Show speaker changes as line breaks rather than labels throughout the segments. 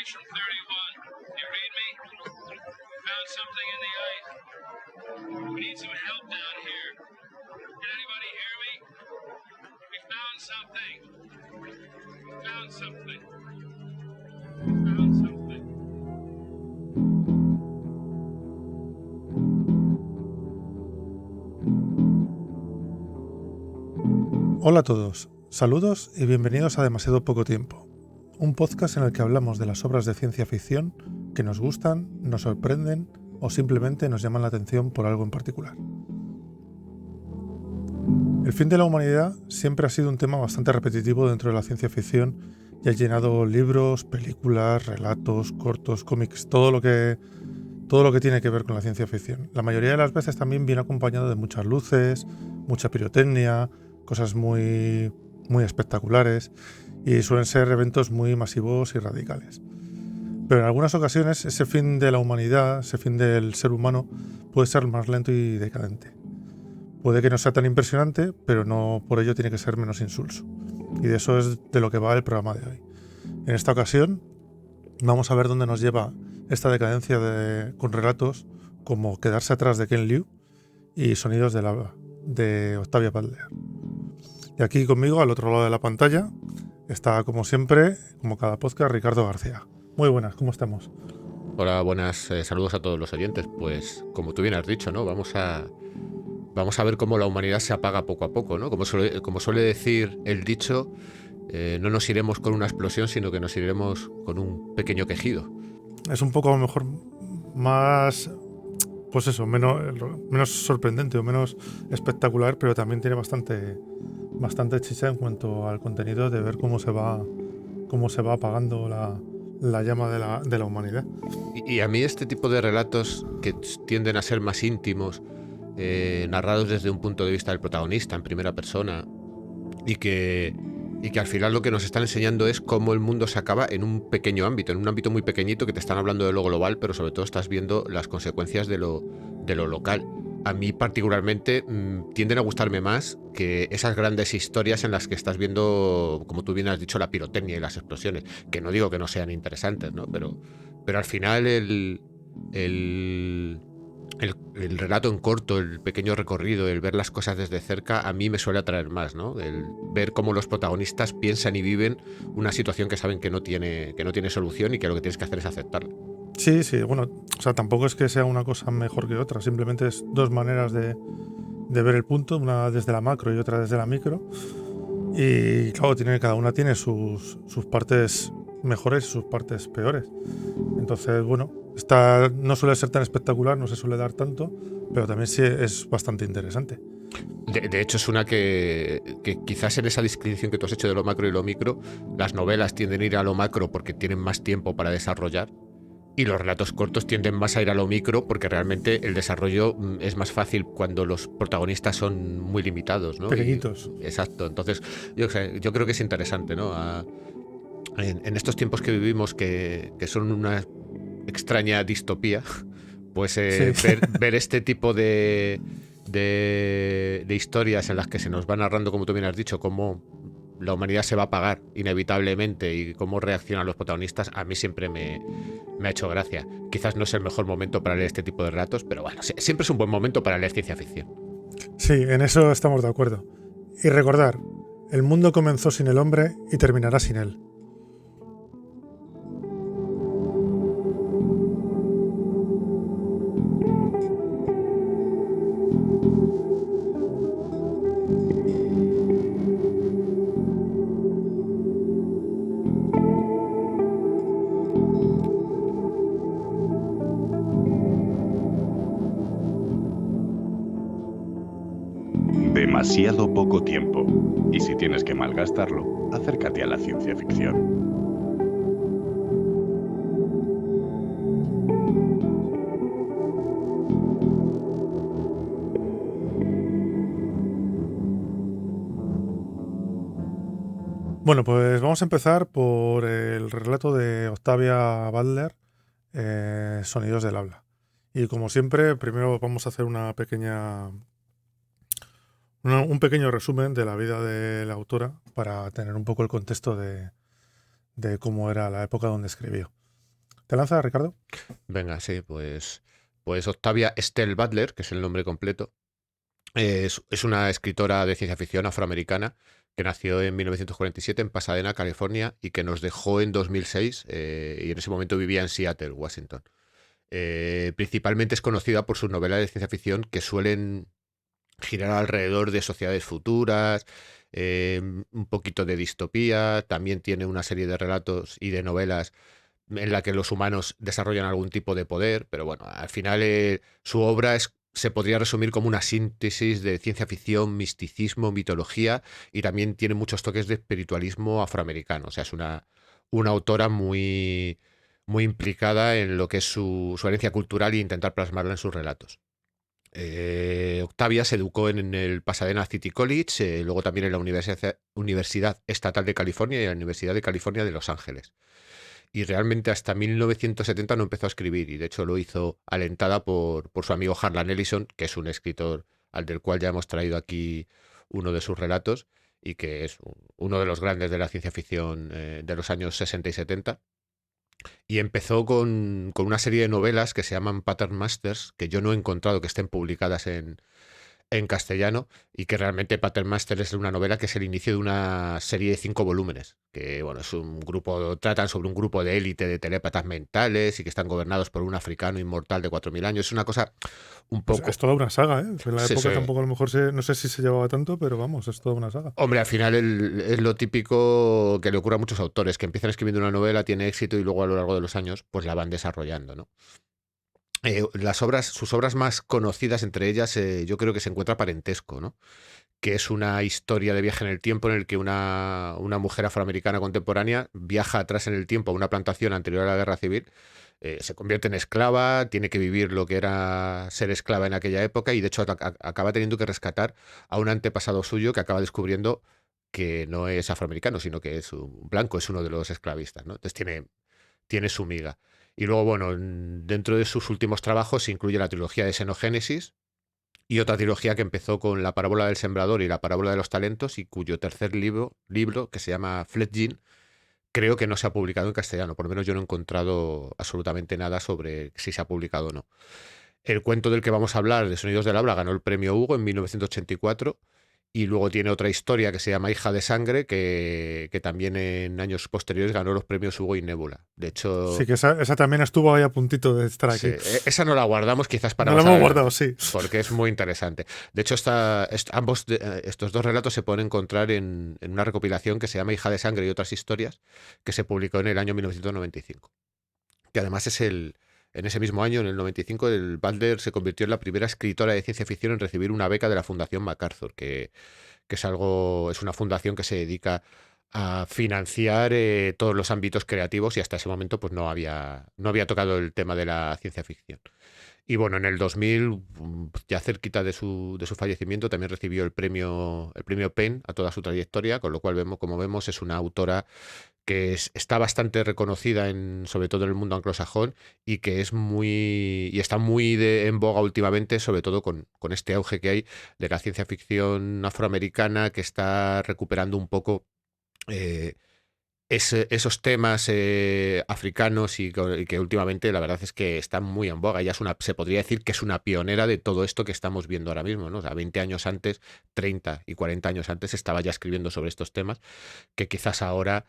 Section 31. You read me? Found something in the ice. We need some help down here. Can anybody hear me? We found something. We found something. We found something.
Hola a todos, saludos y bienvenidos a Demasiado Poco Tiempo, un podcast en el que hablamos de las obras de ciencia ficción que nos gustan, nos sorprenden o simplemente nos llaman la atención por algo en particular. El fin de la humanidad siempre ha sido un tema bastante repetitivo dentro de la ciencia ficción y ha llenado libros, películas, relatos, cortos, cómics, todo lo que tiene que ver con la ciencia ficción. La mayoría de las veces también viene acompañado de muchas luces, mucha pirotecnia, cosas muy espectaculares y suelen ser eventos muy masivos y radicales. Pero en algunas ocasiones ese fin de la humanidad, ese fin del ser humano, puede ser más lento y decadente. Puede que no sea tan impresionante, pero no por ello tiene que ser menos insulso. Y de eso es de lo que va el programa de hoy. En esta ocasión vamos a ver dónde nos lleva esta decadencia con relatos como Quedarse atrás de Ken Liu y Sonidos del Alba de Octavia Butler. Y aquí conmigo, al otro lado de la pantalla, está como siempre, como cada podcast, Ricardo García. Muy buenas, ¿cómo estamos?
Hola, buenas, saludos a todos los oyentes. Pues como tú bien has dicho, ¿no? Vamos a ver cómo la humanidad se apaga poco a poco, ¿no? Como suele decir el dicho, no nos iremos con una explosión, sino que nos iremos con un pequeño quejido.
Es un poco a lo mejor más, pues eso, menos sorprendente o menos espectacular, pero también tiene bastante chicha en cuanto al contenido de ver cómo se va apagando la llama de la humanidad.
Y a mí este tipo de relatos que tienden a ser más íntimos, narrados desde un punto de vista del protagonista, en primera persona, y que al final lo que nos están enseñando es cómo el mundo se acaba en un pequeño ámbito, en un ámbito muy pequeñito, que te están hablando de lo global, pero sobre todo estás viendo las consecuencias de lo local. A mí particularmente tienden a gustarme más que esas grandes historias en las que estás viendo, como tú bien has dicho, la pirotecnia y las explosiones, que no digo que no sean interesantes, ¿no? Pero al final el relato en corto, el pequeño recorrido, el ver las cosas desde cerca, a mí me suele atraer más, ¿no? El ver cómo los protagonistas piensan y viven una situación que saben que no tiene solución y que lo que tienes que hacer es aceptarla.
Sí, bueno, o sea, tampoco es que sea una cosa mejor que otra, simplemente es dos maneras de ver el punto, una desde la macro y otra desde la micro. Y claro, cada una tiene sus partes mejores y sus partes peores. Entonces, bueno, esta no suele ser tan espectacular, no se suele dar tanto, pero también sí es bastante interesante.
De hecho, es una que quizás en esa distinción que tú has hecho de lo macro y lo micro, las novelas tienden a ir a lo macro porque tienen más tiempo para desarrollar, y los relatos cortos tienden más a ir a lo micro porque realmente el desarrollo es más fácil cuando los protagonistas son muy limitados, ¿no?
Pequeñitos.
Exacto. Entonces, yo creo que es interesante, ¿no? En estos tiempos que vivimos, que son una extraña distopía, pues
Sí.
ver este tipo de historias en las que se nos va narrando, como tú bien has dicho, cómo la humanidad se va a apagar inevitablemente y cómo reaccionan los protagonistas, a mí siempre me ha hecho gracia. Quizás no es el mejor momento para leer este tipo de relatos, pero bueno, siempre es un buen momento para leer ciencia ficción.
Sí, en eso estamos de acuerdo. Y recordar, el mundo comenzó sin el hombre y terminará sin él.
Demasiado poco tiempo. Y si tienes que malgastarlo, acércate a la ciencia ficción.
Bueno, pues vamos a empezar por el relato de Octavia Butler, Sonidos del Habla. Y como siempre, primero vamos a hacer un pequeño resumen de la vida de la autora para tener un poco el contexto de cómo era la época donde escribió. ¿Te lanzas, Ricardo?
Venga, sí, pues Octavia Stell Butler, que es el nombre completo, es una escritora de ciencia ficción afroamericana que nació en 1947 en Pasadena, California, y que nos dejó en 2006, y en ese momento vivía en Seattle, Washington. Principalmente es conocida por sus novelas de ciencia ficción que suelen girar alrededor de sociedades futuras, un poquito de distopía. También tiene una serie de relatos y de novelas en la que los humanos desarrollan algún tipo de poder, pero bueno, al final su obra se podría resumir como una síntesis de ciencia ficción, misticismo, mitología, y también tiene muchos toques de espiritualismo afroamericano. O sea, es una autora muy implicada en lo que es su herencia cultural e intentar plasmarla en sus relatos. Octavia se educó en el Pasadena City College, luego también en la Universidad Estatal de California y en la Universidad de California de Los Ángeles. Y realmente hasta 1970 no empezó a escribir, y de hecho lo hizo alentada por su amigo Harlan Ellison, que es un escritor al del cual ya hemos traído aquí uno de sus relatos y que es uno de los grandes de la ciencia ficción de los años 60 y 70. Y empezó con una serie de novelas que se llaman Pattern Masters, que yo no he encontrado que estén publicadas en castellano, y que realmente Patermaster es una novela que es el inicio de una serie de 5 volúmenes, que bueno, es un grupo, tratan sobre un grupo de élite de telépatas mentales y que están gobernados por un africano inmortal de 4000 años. Es una cosa un
Pues
poco...
es toda una saga, ¿eh? En la
Sí,
época
sí.
tampoco a lo mejor no sé si se llevaba tanto, pero vamos, es toda una saga.
Hombre, al final es lo típico que le ocurre a muchos autores, que empiezan escribiendo una novela, tiene éxito y luego a lo largo de los años pues la van desarrollando, ¿no? Sus obras más conocidas, entre ellas, yo creo que se encuentra Parentesco, ¿no? Que es una historia de viaje en el tiempo en el que una mujer afroamericana contemporánea viaja atrás en el tiempo a una plantación anterior a la Guerra Civil, se convierte en esclava, tiene que vivir lo que era ser esclava en aquella época, y de hecho acaba teniendo que rescatar a un antepasado suyo que acaba descubriendo que no es afroamericano, sino que es un blanco, es uno de los esclavistas, ¿no? Entonces tiene su miga. Y luego, bueno, dentro de sus últimos trabajos incluye la trilogía de Xenogénesis y otra trilogía que empezó con La parábola del sembrador y La parábola de los talentos, y cuyo tercer libro que se llama Fledgling, creo que no se ha publicado en castellano. Por lo menos yo no he encontrado absolutamente nada sobre si se ha publicado o no. El cuento del que vamos a hablar, de Sonidos del Habla, ganó el premio Hugo en 1984. Y luego tiene otra historia que se llama Hija de Sangre, que también en años posteriores ganó los premios Hugo y Nebula. De hecho,
Sí, que esa también estuvo ahí a puntito de estar
sí,
aquí.
esa no la guardamos quizás para
No la
más
hemos
adelante,
guardado, sí.
porque es muy interesante. De hecho, estos dos relatos se pueden encontrar en una recopilación que se llama Hija de Sangre y otras historias, que se publicó en el año 1995. Que además en ese mismo año, en el 95, el Butler se convirtió en la primera escritora de ciencia ficción en recibir una beca de la Fundación MacArthur, que es una fundación que se dedica a financiar todos los ámbitos creativos, y hasta ese momento pues no había tocado el tema de la ciencia ficción. Y bueno, en el 2000, ya cerquita de su fallecimiento, también recibió el premio PEN a toda su trayectoria, con lo cual como vemos, es una autora que está bastante reconocida sobre todo en el mundo anglosajón, y que está muy en boga últimamente, sobre todo con este auge que hay de la ciencia ficción afroamericana, que está recuperando un poco eh, esos temas africanos, y que últimamente la verdad es que están muy en boga. Ella se podría decir que es una pionera de todo esto que estamos viendo ahora mismo, ¿no? O sea, 20 años antes, 30 y 40 años antes estaba ya escribiendo sobre estos temas, que quizás ahora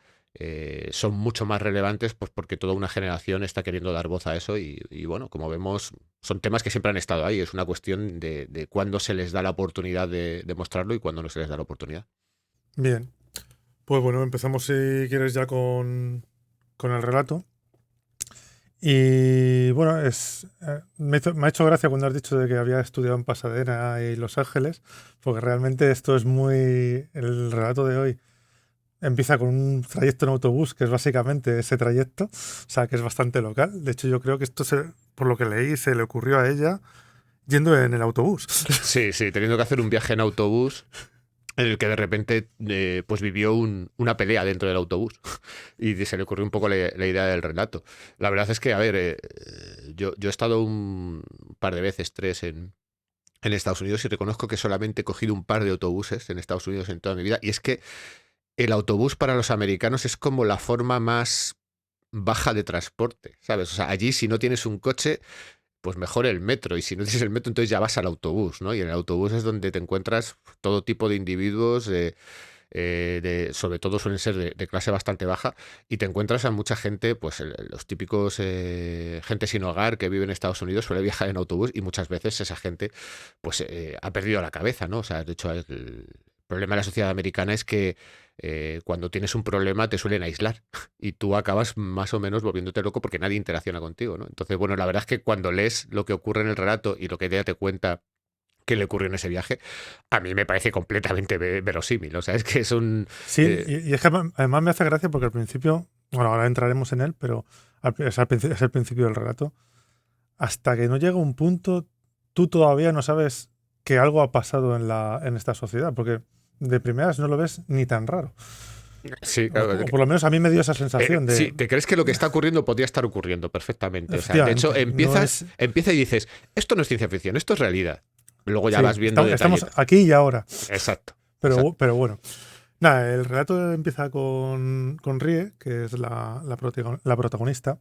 son mucho más relevantes, pues porque toda una generación está queriendo dar voz a eso, y bueno, como vemos, son temas que siempre han estado ahí. Es una cuestión de cuándo se les da la oportunidad de mostrarlo y cuándo no se les da la oportunidad.
Bien. Pues bueno, empezamos si quieres ya con el relato. Y bueno, me ha hecho gracia cuando has dicho de que había estudiado en Pasadena y Los Ángeles, porque realmente esto es muy... El relato de hoy empieza con un trayecto en autobús, que es básicamente ese trayecto, o sea, que es bastante local. De hecho, yo creo que esto, por lo que leí, se le ocurrió a ella yendo en el autobús.
Sí, sí, teniendo que hacer un viaje en autobús en el que de repente pues vivió una pelea dentro del autobús, y se le ocurrió un poco la idea del relato. La verdad es que, a ver, yo he estado un par de veces, 3, en Estados Unidos, y reconozco que solamente he cogido un par de autobuses en Estados Unidos en toda mi vida, y es que el autobús para los americanos es como la forma más baja de transporte, ¿sabes? O sea, allí si no tienes un coche, pues mejor el metro, y si no tienes el metro, entonces ya vas al autobús, ¿no? Y en el autobús es donde te encuentras todo tipo de individuos, sobre todo suelen ser de clase bastante baja, y te encuentras a mucha gente, pues los típicos gente sin hogar que vive en Estados Unidos suele viajar en autobús, y muchas veces esa gente pues ha perdido la cabeza, ¿no? O sea, de hecho el problema de la sociedad americana es que cuando tienes un problema te suelen aislar y tú acabas más o menos volviéndote loco porque nadie interacciona contigo, ¿no? Entonces, bueno, la verdad es que cuando lees lo que ocurre en el relato y lo que ella te cuenta que le ocurrió en ese viaje, a mí me parece completamente verosímil. O sea, es que es un...
Sí, y es que además me hace gracia porque al principio, bueno, ahora entraremos en él, pero es el principio del relato. Hasta que no llega un punto, tú todavía no sabes que algo ha pasado en esta sociedad, porque de primeras no lo ves ni tan raro.
Sí,
O
claro.
por lo menos a mí me dio esa sensación de...
Sí, te crees que lo que está ocurriendo podría estar ocurriendo perfectamente. O sea, de hecho,
Efectivamente,
empieza y dices, esto no es ciencia ficción, esto es realidad. Luego ya
sí,
vas viendo
estamos
detalles.
aquí y ahora.
Exacto.
Pero bueno. Nada, el relato empieza con Rie, que es la protagonista,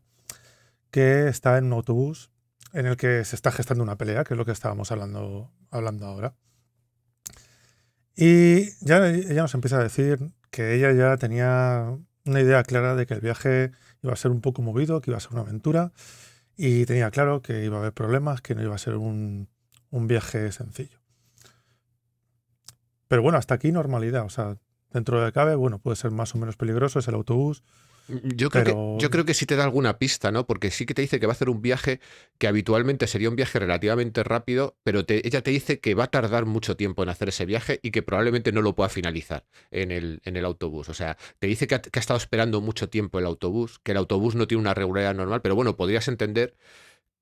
que está en un autobús en el que se está gestando una pelea, que es lo que estábamos hablando ahora. Y ya ella nos empieza a decir que ella ya tenía una idea clara de que el viaje iba a ser un poco movido, que iba a ser una aventura, y tenía claro que iba a haber problemas, que no iba a ser un viaje sencillo. Pero bueno, hasta aquí normalidad. O sea, dentro de lo que cabe, bueno, puede ser más o menos peligroso, es el autobús.
Yo creo que sí te da alguna pista, ¿no? Porque sí que te dice que va a hacer un viaje que habitualmente sería un viaje relativamente rápido, pero ella te dice que va a tardar mucho tiempo en hacer ese viaje y que probablemente no lo pueda finalizar en el autobús. O sea, te dice que ha estado esperando mucho tiempo el autobús, que el autobús no tiene una regularidad normal, pero bueno, podrías entender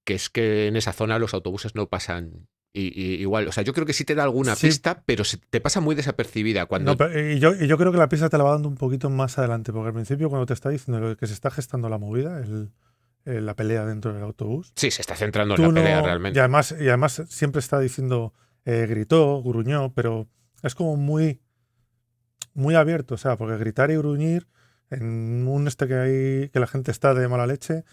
que es que en esa zona los autobuses no pasan igual. O sea, yo creo que sí te da alguna
Sí.
pista, pero te pasa muy desapercibida cuando...
No, y yo creo que la pista te la va dando un poquito más adelante, porque al principio cuando te está diciendo lo de que se está gestando la movida, la pelea dentro del autobús,
Sí, se está centrando en
tú
la pelea
no...
realmente.
Y además siempre está diciendo, gritó, gruñó, pero es como muy, muy abierto, o sea, porque gritar y gruñir en un que la gente está de mala leche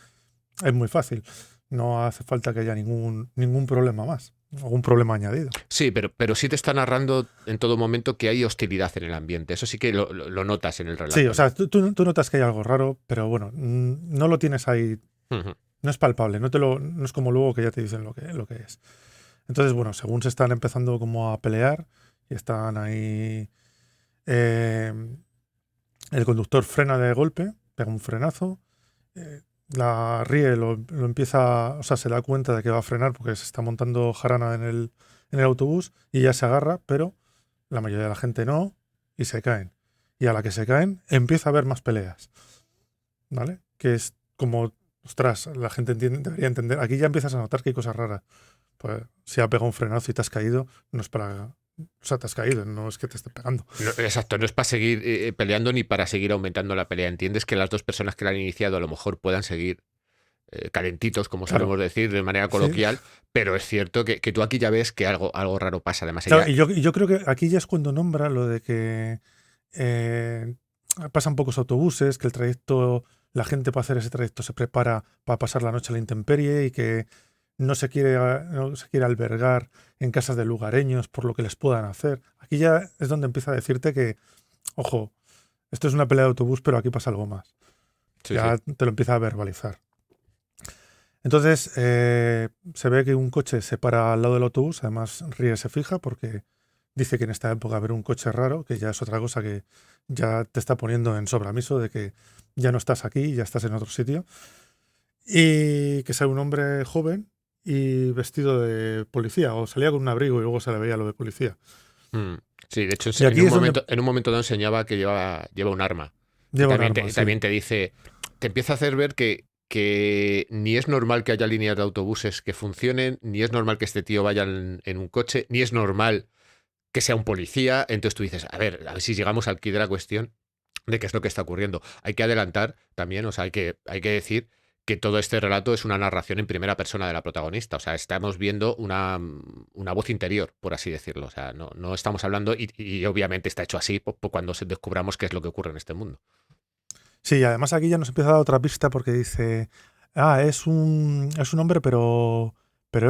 es muy fácil. No hace falta que haya ningún problema más, algún problema añadido.
Sí, pero sí te está narrando en todo momento que hay hostilidad en el ambiente. Eso sí que lo notas en el relato.
Sí, o sea, tú notas que hay algo raro, pero bueno, no lo tienes ahí,
Ujú.
no es palpable, no es como luego que ya te dicen lo que es. Entonces, bueno, según se están empezando como a pelear y están ahí, el conductor frena de golpe, pega un frenazo, la Rie lo empieza, o sea, se da cuenta de que va a frenar porque se está montando jarana en el autobús y ya se agarra, pero la mayoría de la gente no y se caen. Y a la que se caen empieza a haber más peleas, ¿vale? Que es como, ostras, la gente debería entender. Aquí ya empiezas a notar que hay cosas raras. Pues si ha pegado un frenazo y te has caído, no es para... O sea, te has caído, no es que te esté pegando.
No, exacto, no es para seguir peleando ni para seguir aumentando la pelea. Entiendes que las dos personas que la han iniciado a lo mejor puedan seguir calentitos, como
Claro.
solemos decir de manera
Sí.
coloquial, pero es cierto que tú aquí ya ves que algo raro pasa. Además,
Claro,
ella...
y yo creo que aquí ya es cuando nombra lo de que pasan pocos autobuses, que el trayecto, la gente para hacer ese trayecto se prepara para pasar la noche a la intemperie y que no se quiere albergar en casas de lugareños por lo que les puedan hacer. Aquí ya es donde empieza a decirte que, ojo, esto es una pelea de autobús, pero aquí pasa algo más.
Sí,
Ya
sí.
te lo empieza a verbalizar. Entonces, se ve que un coche se para al lado del autobús, además Rie se fija porque dice que en esta época ver un coche raro, que ya es otra cosa que ya te está poniendo en sobramiso de que ya no estás aquí, ya estás en otro sitio. Y que sale un hombre joven y vestido de policía, o salía con un abrigo y luego se le veía lo de policía.
Sí, de hecho,
Y aquí
en un momento dado enseñaba que lleva un arma.
Lleva
Y
un arma, sí.
también te dice, te empieza a hacer ver que ni es normal que haya líneas de autobuses que funcionen, ni es normal que este tío vaya en un coche, ni es normal que sea un policía. Entonces tú dices, a ver si llegamos al quid de la cuestión de qué es lo que está ocurriendo. Hay que adelantar también, o sea, hay que decir que todo este relato es una narración en primera persona de la protagonista. O sea, estamos viendo una voz interior, por así decirlo. O sea, no estamos hablando, y obviamente está hecho así cuando descubramos qué es lo que ocurre en este mundo.
Sí, y además aquí ya nos empieza a dar otra pista porque dice, es un hombre pero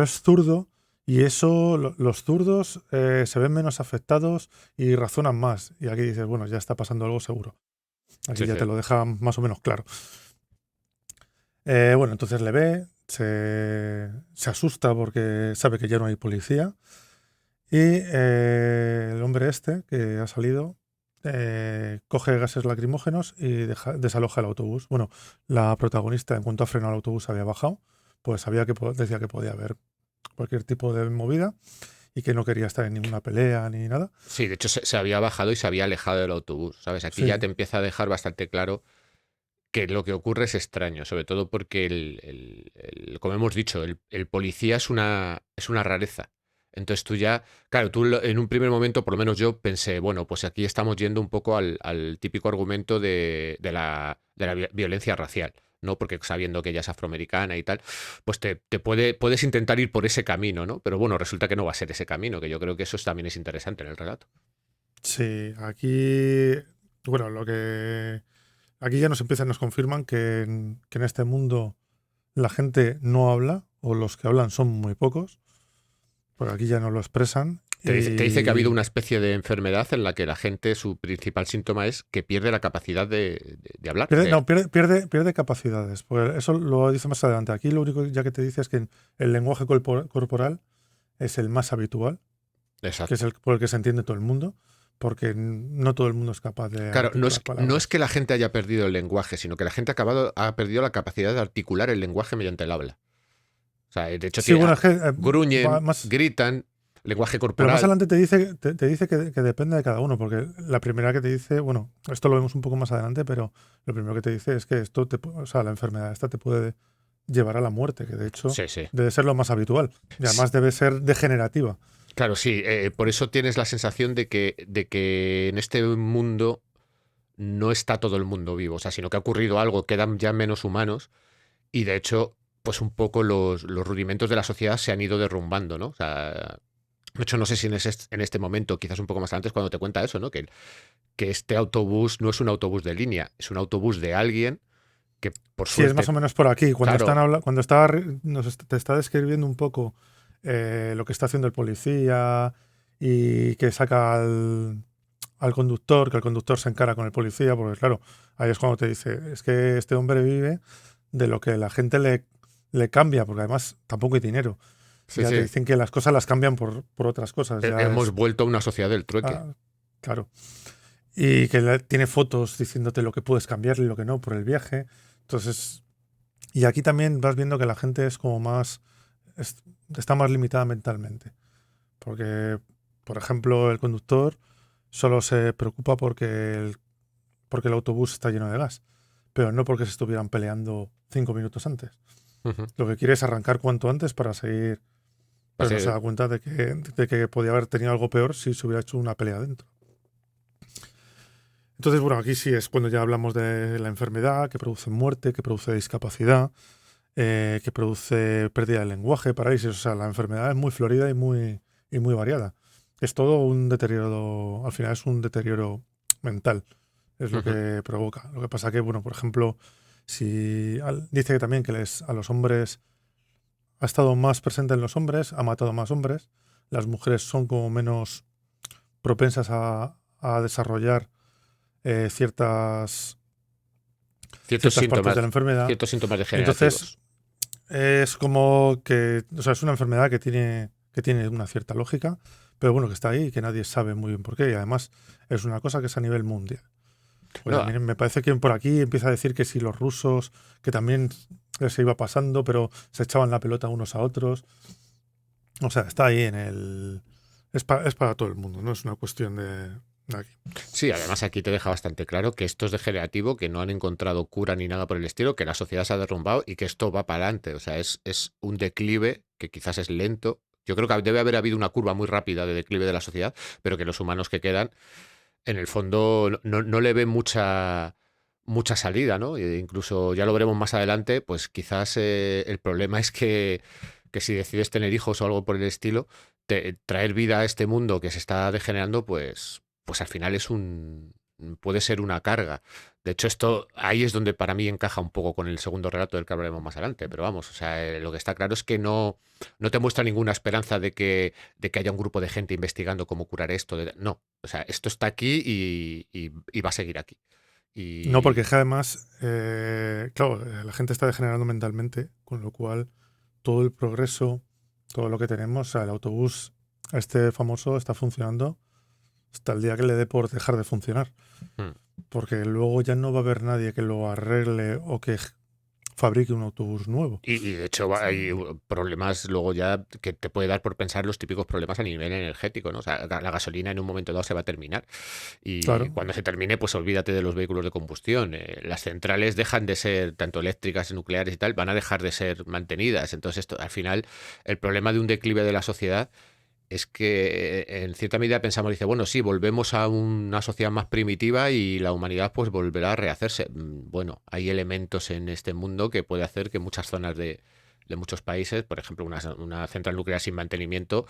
es zurdo y eso, los zurdos se ven menos afectados y razonan más. Y aquí dices, bueno, ya está pasando algo seguro. Aquí
Sí,
ya
sí.
te lo deja más o menos claro. Bueno, entonces le ve, se asusta porque sabe que ya no hay policía y el hombre este que ha salido coge gases lacrimógenos y desaloja el autobús. Bueno, la protagonista, en cuanto ha frenado el autobús, había bajado, pues sabía que decía que podía haber cualquier tipo de movida y que no quería estar en ninguna pelea ni nada.
Sí, de hecho se había bajado y se había alejado del autobús, ¿sabes? Aquí ya
Sí,
te empieza a dejar bastante claro que lo que ocurre es extraño, sobre todo porque como hemos dicho, el policía es una rareza. Entonces tú ya, claro, en un primer momento, por lo menos yo pensé, bueno, pues aquí estamos yendo un poco al típico argumento de la violencia racial, ¿no? Porque sabiendo que ella es afroamericana y tal, pues puedes intentar ir por ese camino, ¿no? Pero bueno, resulta que no va a ser ese camino, que yo creo que eso también es interesante en el relato.
sí, aquí, bueno, aquí ya nos confirman que en este mundo la gente no habla o los que hablan son muy pocos, porque aquí ya no lo expresan
Te dice que ha habido
y
una especie de enfermedad en la que la gente, su principal síntoma es que pierde la capacidad de hablar.
pierde, no, pierde capacidades. Pues eso lo dice más adelante. Aquí lo único ya que te dice es que el lenguaje corporal es el más habitual, que es
Exacto.
el por el que se entiende todo el mundo, porque no todo el mundo es capaz de
Claro,
articular
no es
palabras.
que la gente haya perdido el lenguaje, sino que la gente ha perdido la capacidad de articular el lenguaje mediante el habla. O sea, de hecho,
Sí, bueno, es que va
gruñen,
más,
gritan, lenguaje
pero más
corporal.
adelante te dice que depende de cada uno, porque la primera que te dice, bueno, esto lo vemos un poco más adelante, pero lo primero que te dice es que o sea, la enfermedad esta te puede llevar a la muerte, que de hecho
Sí, sí.
debe ser lo más habitual. Y
S-
además debe ser degenerativa.
Claro, sí. Por eso tienes la sensación de que en este mundo no está todo el mundo vivo, o sea, sino que ha ocurrido algo, quedan ya menos humanos. Y de hecho, pues un poco los rudimentos de la sociedad se han ido derrumbando, ¿no? O sea, de hecho, no sé si en este momento, quizás un poco más antes, cuando te cuenta eso, ¿no? Que este autobús no es un autobús de línea, es un autobús de alguien que, por
Sí, es más
suerte,
o menos por aquí.
claro,
Cuando te está describiendo un poco lo que está haciendo el policía y que saca al conductor, que el conductor se encara con el policía, porque claro, ahí es cuando te dice, es que este hombre vive de lo que la gente le cambia, porque además tampoco hay dinero.
sí,
Ya te
sí,
dicen que las cosas las cambian por otras cosas. Ya
hemos
es,
vuelto a una sociedad del trueque.
claro. Y que tiene fotos diciéndote lo que puedes cambiar y lo que no por el viaje. Entonces, y aquí también vas viendo que la gente es como es- está más limitada mentalmente. Porque, por ejemplo, el conductor solo se preocupa porque el autobús está lleno de gas, pero no porque se estuvieran peleando 5 minutos antes.
Ujú.
Lo que quiere es arrancar cuanto antes para seguir, pero no se
Así-
da cuenta de que podía haber tenido algo peor si se hubiera hecho una pelea dentro. Entonces, bueno, aquí sí es cuando ya hablamos de la enfermedad que produce muerte, que produce discapacidad, que produce pérdida del lenguaje, parálisis. O sea, la enfermedad es muy florida y muy variada. Es todo un deterioro, al final es un deterioro mental, es lo
Ujú.
que provoca. Lo que pasa que, bueno, por ejemplo, dice que también que a los hombres ha estado más presente en los hombres, ha matado más hombres, las mujeres son como menos propensas a desarrollar ciertas,
Ciertos
ciertas partes de
síntomas,
la enfermedad.
ciertos síntomas
Entonces,
degenerativos.
es como que, o sea, es una enfermedad que tiene una cierta lógica, pero bueno, que está ahí y que nadie sabe muy bien por qué. Y además es una cosa que es a nivel mundial. Pues
No,
también me parece que por aquí empieza a decir que si los rusos, que también se iba pasando, pero se echaban la pelota unos a otros. O sea, está ahí es para todo el mundo, no es una cuestión de aquí.
sí, además aquí te deja bastante claro que esto es degenerativo, que no han encontrado cura ni nada por el estilo, que la sociedad se ha derrumbado y que esto va para adelante. O sea, es un declive que quizás es lento. Yo creo que debe haber habido una curva muy rápida de declive de la sociedad, pero que los humanos que quedan, en el fondo, no le ven mucha salida, ¿no? E incluso ya lo veremos más adelante, pues quizás el problema es que si decides tener hijos o algo por el estilo, traer vida a este mundo que se está degenerando, pues al final puede ser una carga. De hecho, esto ahí es donde para mí encaja un poco con el segundo relato del que hablaremos más adelante. Pero vamos, o sea, lo que está claro es que no te muestra ninguna esperanza de que haya un grupo de gente investigando cómo curar esto. No, o sea, esto está aquí y va a seguir aquí.
No, porque
Y
es que además, claro, la gente está degenerando mentalmente, con lo cual todo el progreso, todo lo que tenemos, o sea, el autobús este famoso está funcionando hasta el día que le dé por dejar de funcionar.
mm,
Porque luego ya no va a haber nadie que lo arregle o que fabrique un autobús nuevo.
y de hecho hay problemas luego ya que te puede dar por pensar los típicos problemas a nivel energético, ¿no? O sea, la gasolina en un momento dado se va a terminar y
Claro.
cuando se termine, pues olvídate de los vehículos de combustión. Las centrales dejan de ser tanto eléctricas, nucleares y tal, van a dejar de ser mantenidas. Entonces, esto, al final, el problema de un declive de la sociedad es que en cierta medida pensamos, dice, bueno, sí, volvemos a una sociedad más primitiva y la humanidad pues volverá a rehacerse. Bueno, hay elementos en este mundo que puede hacer que muchas zonas de muchos países, por ejemplo, una central nuclear sin mantenimiento,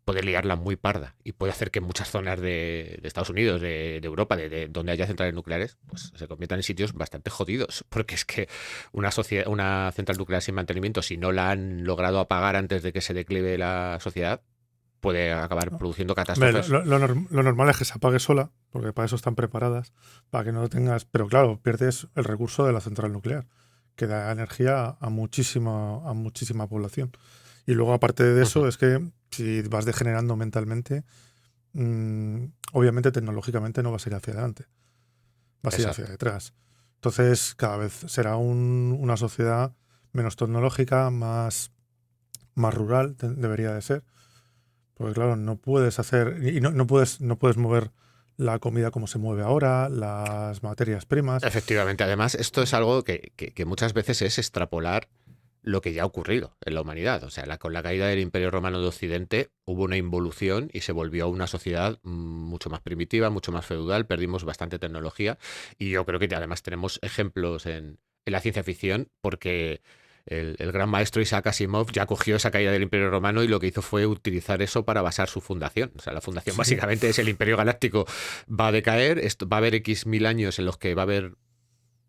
puede liarla muy parda y puede hacer que muchas zonas de Estados Unidos, de Europa, donde haya centrales nucleares, pues se conviertan en sitios bastante jodidos, porque es que una central nuclear sin mantenimiento, si no la han logrado apagar antes de que se declive la sociedad, puede acabar produciendo
Hombre,
catástrofes.
lo normal es que se apague sola, porque para eso están preparadas, para que no lo tengas. Pero claro, pierdes el recurso de la central nuclear, que da energía a muchísima población. Y luego, aparte de eso,
Ujú.
es que si vas degenerando mentalmente, obviamente tecnológicamente no vas a ir hacia adelante, vas a ir hacia
Exacto.
detrás. Entonces, cada vez será una sociedad menos tecnológica, más rural, debería de ser. Porque claro, no puedes hacer, y no puedes mover la comida como se mueve ahora, las materias primas.
Efectivamente, además, esto es algo que muchas veces es extrapolar lo que ya ha ocurrido en la humanidad. O sea, con la caída del Imperio Romano de Occidente hubo una involución y se volvió una sociedad mucho más primitiva, mucho más feudal, perdimos bastante tecnología y yo creo que además tenemos ejemplos en la ciencia ficción porque el gran maestro Isaac Asimov ya cogió esa caída del Imperio Romano y lo que hizo fue utilizar eso para basar su fundación. O sea, la fundación
Sí, sí.
básicamente es el Imperio Galáctico va a decaer, va a haber X mil años en los que va a haber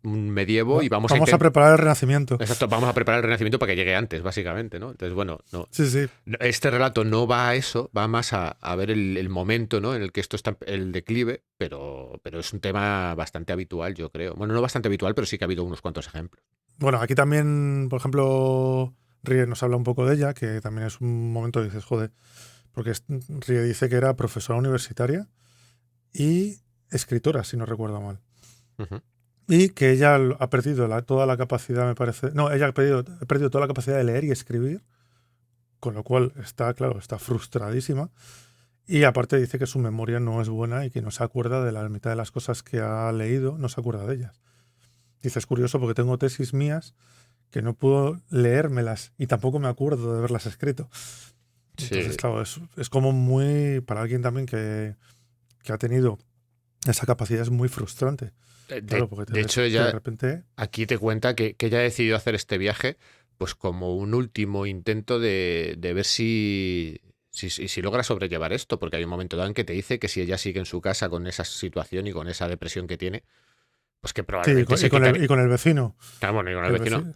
un medievo y vamos a
Vamos a
intentar.
preparar el renacimiento.
Exacto, vamos a preparar el Renacimiento para que llegue antes, básicamente, ¿no? Entonces, bueno, no,
Sí, sí.
este relato no va a eso, va más a ver el momento, ¿no? En el que esto está el declive, pero es un tema bastante habitual, yo creo. Bueno, no bastante habitual, pero sí que ha habido unos cuantos ejemplos.
Bueno, aquí también, por ejemplo, Rie nos habla un poco de ella, que también es un momento que dices, joder, porque Rie dice que era profesora universitaria y escritora, si no recuerdo mal.
Ujú.
Y que ella ha perdido toda la capacidad, me parece. No, ella ha perdido toda la capacidad de leer y escribir, con lo cual está, claro, está frustradísima. Y aparte dice que su memoria no es buena y que no se acuerda de la mitad de las cosas que ha leído, no se acuerda de ellas. Dice, es curioso porque tengo tesis mías que no puedo leérmelas y tampoco me acuerdo de haberlas escrito. Entonces,
Sí.
claro, es como muy, para alguien también que ha tenido esa capacidad es muy frustrante. Claro, porque te
De
ves
hecho,
que de
ella
repente,
aquí te cuenta que ella ha decidido hacer este viaje, pues como un último intento de ver si logra sobrellevar esto, porque hay un momento dado en que te dice que si ella sigue en su casa con esa situación y con esa depresión que tiene, pues que
sí,
probablemente
y
se
con
quitaría.
y con el vecino,
Ah, bueno, y con el
que el
vecino.
vecino,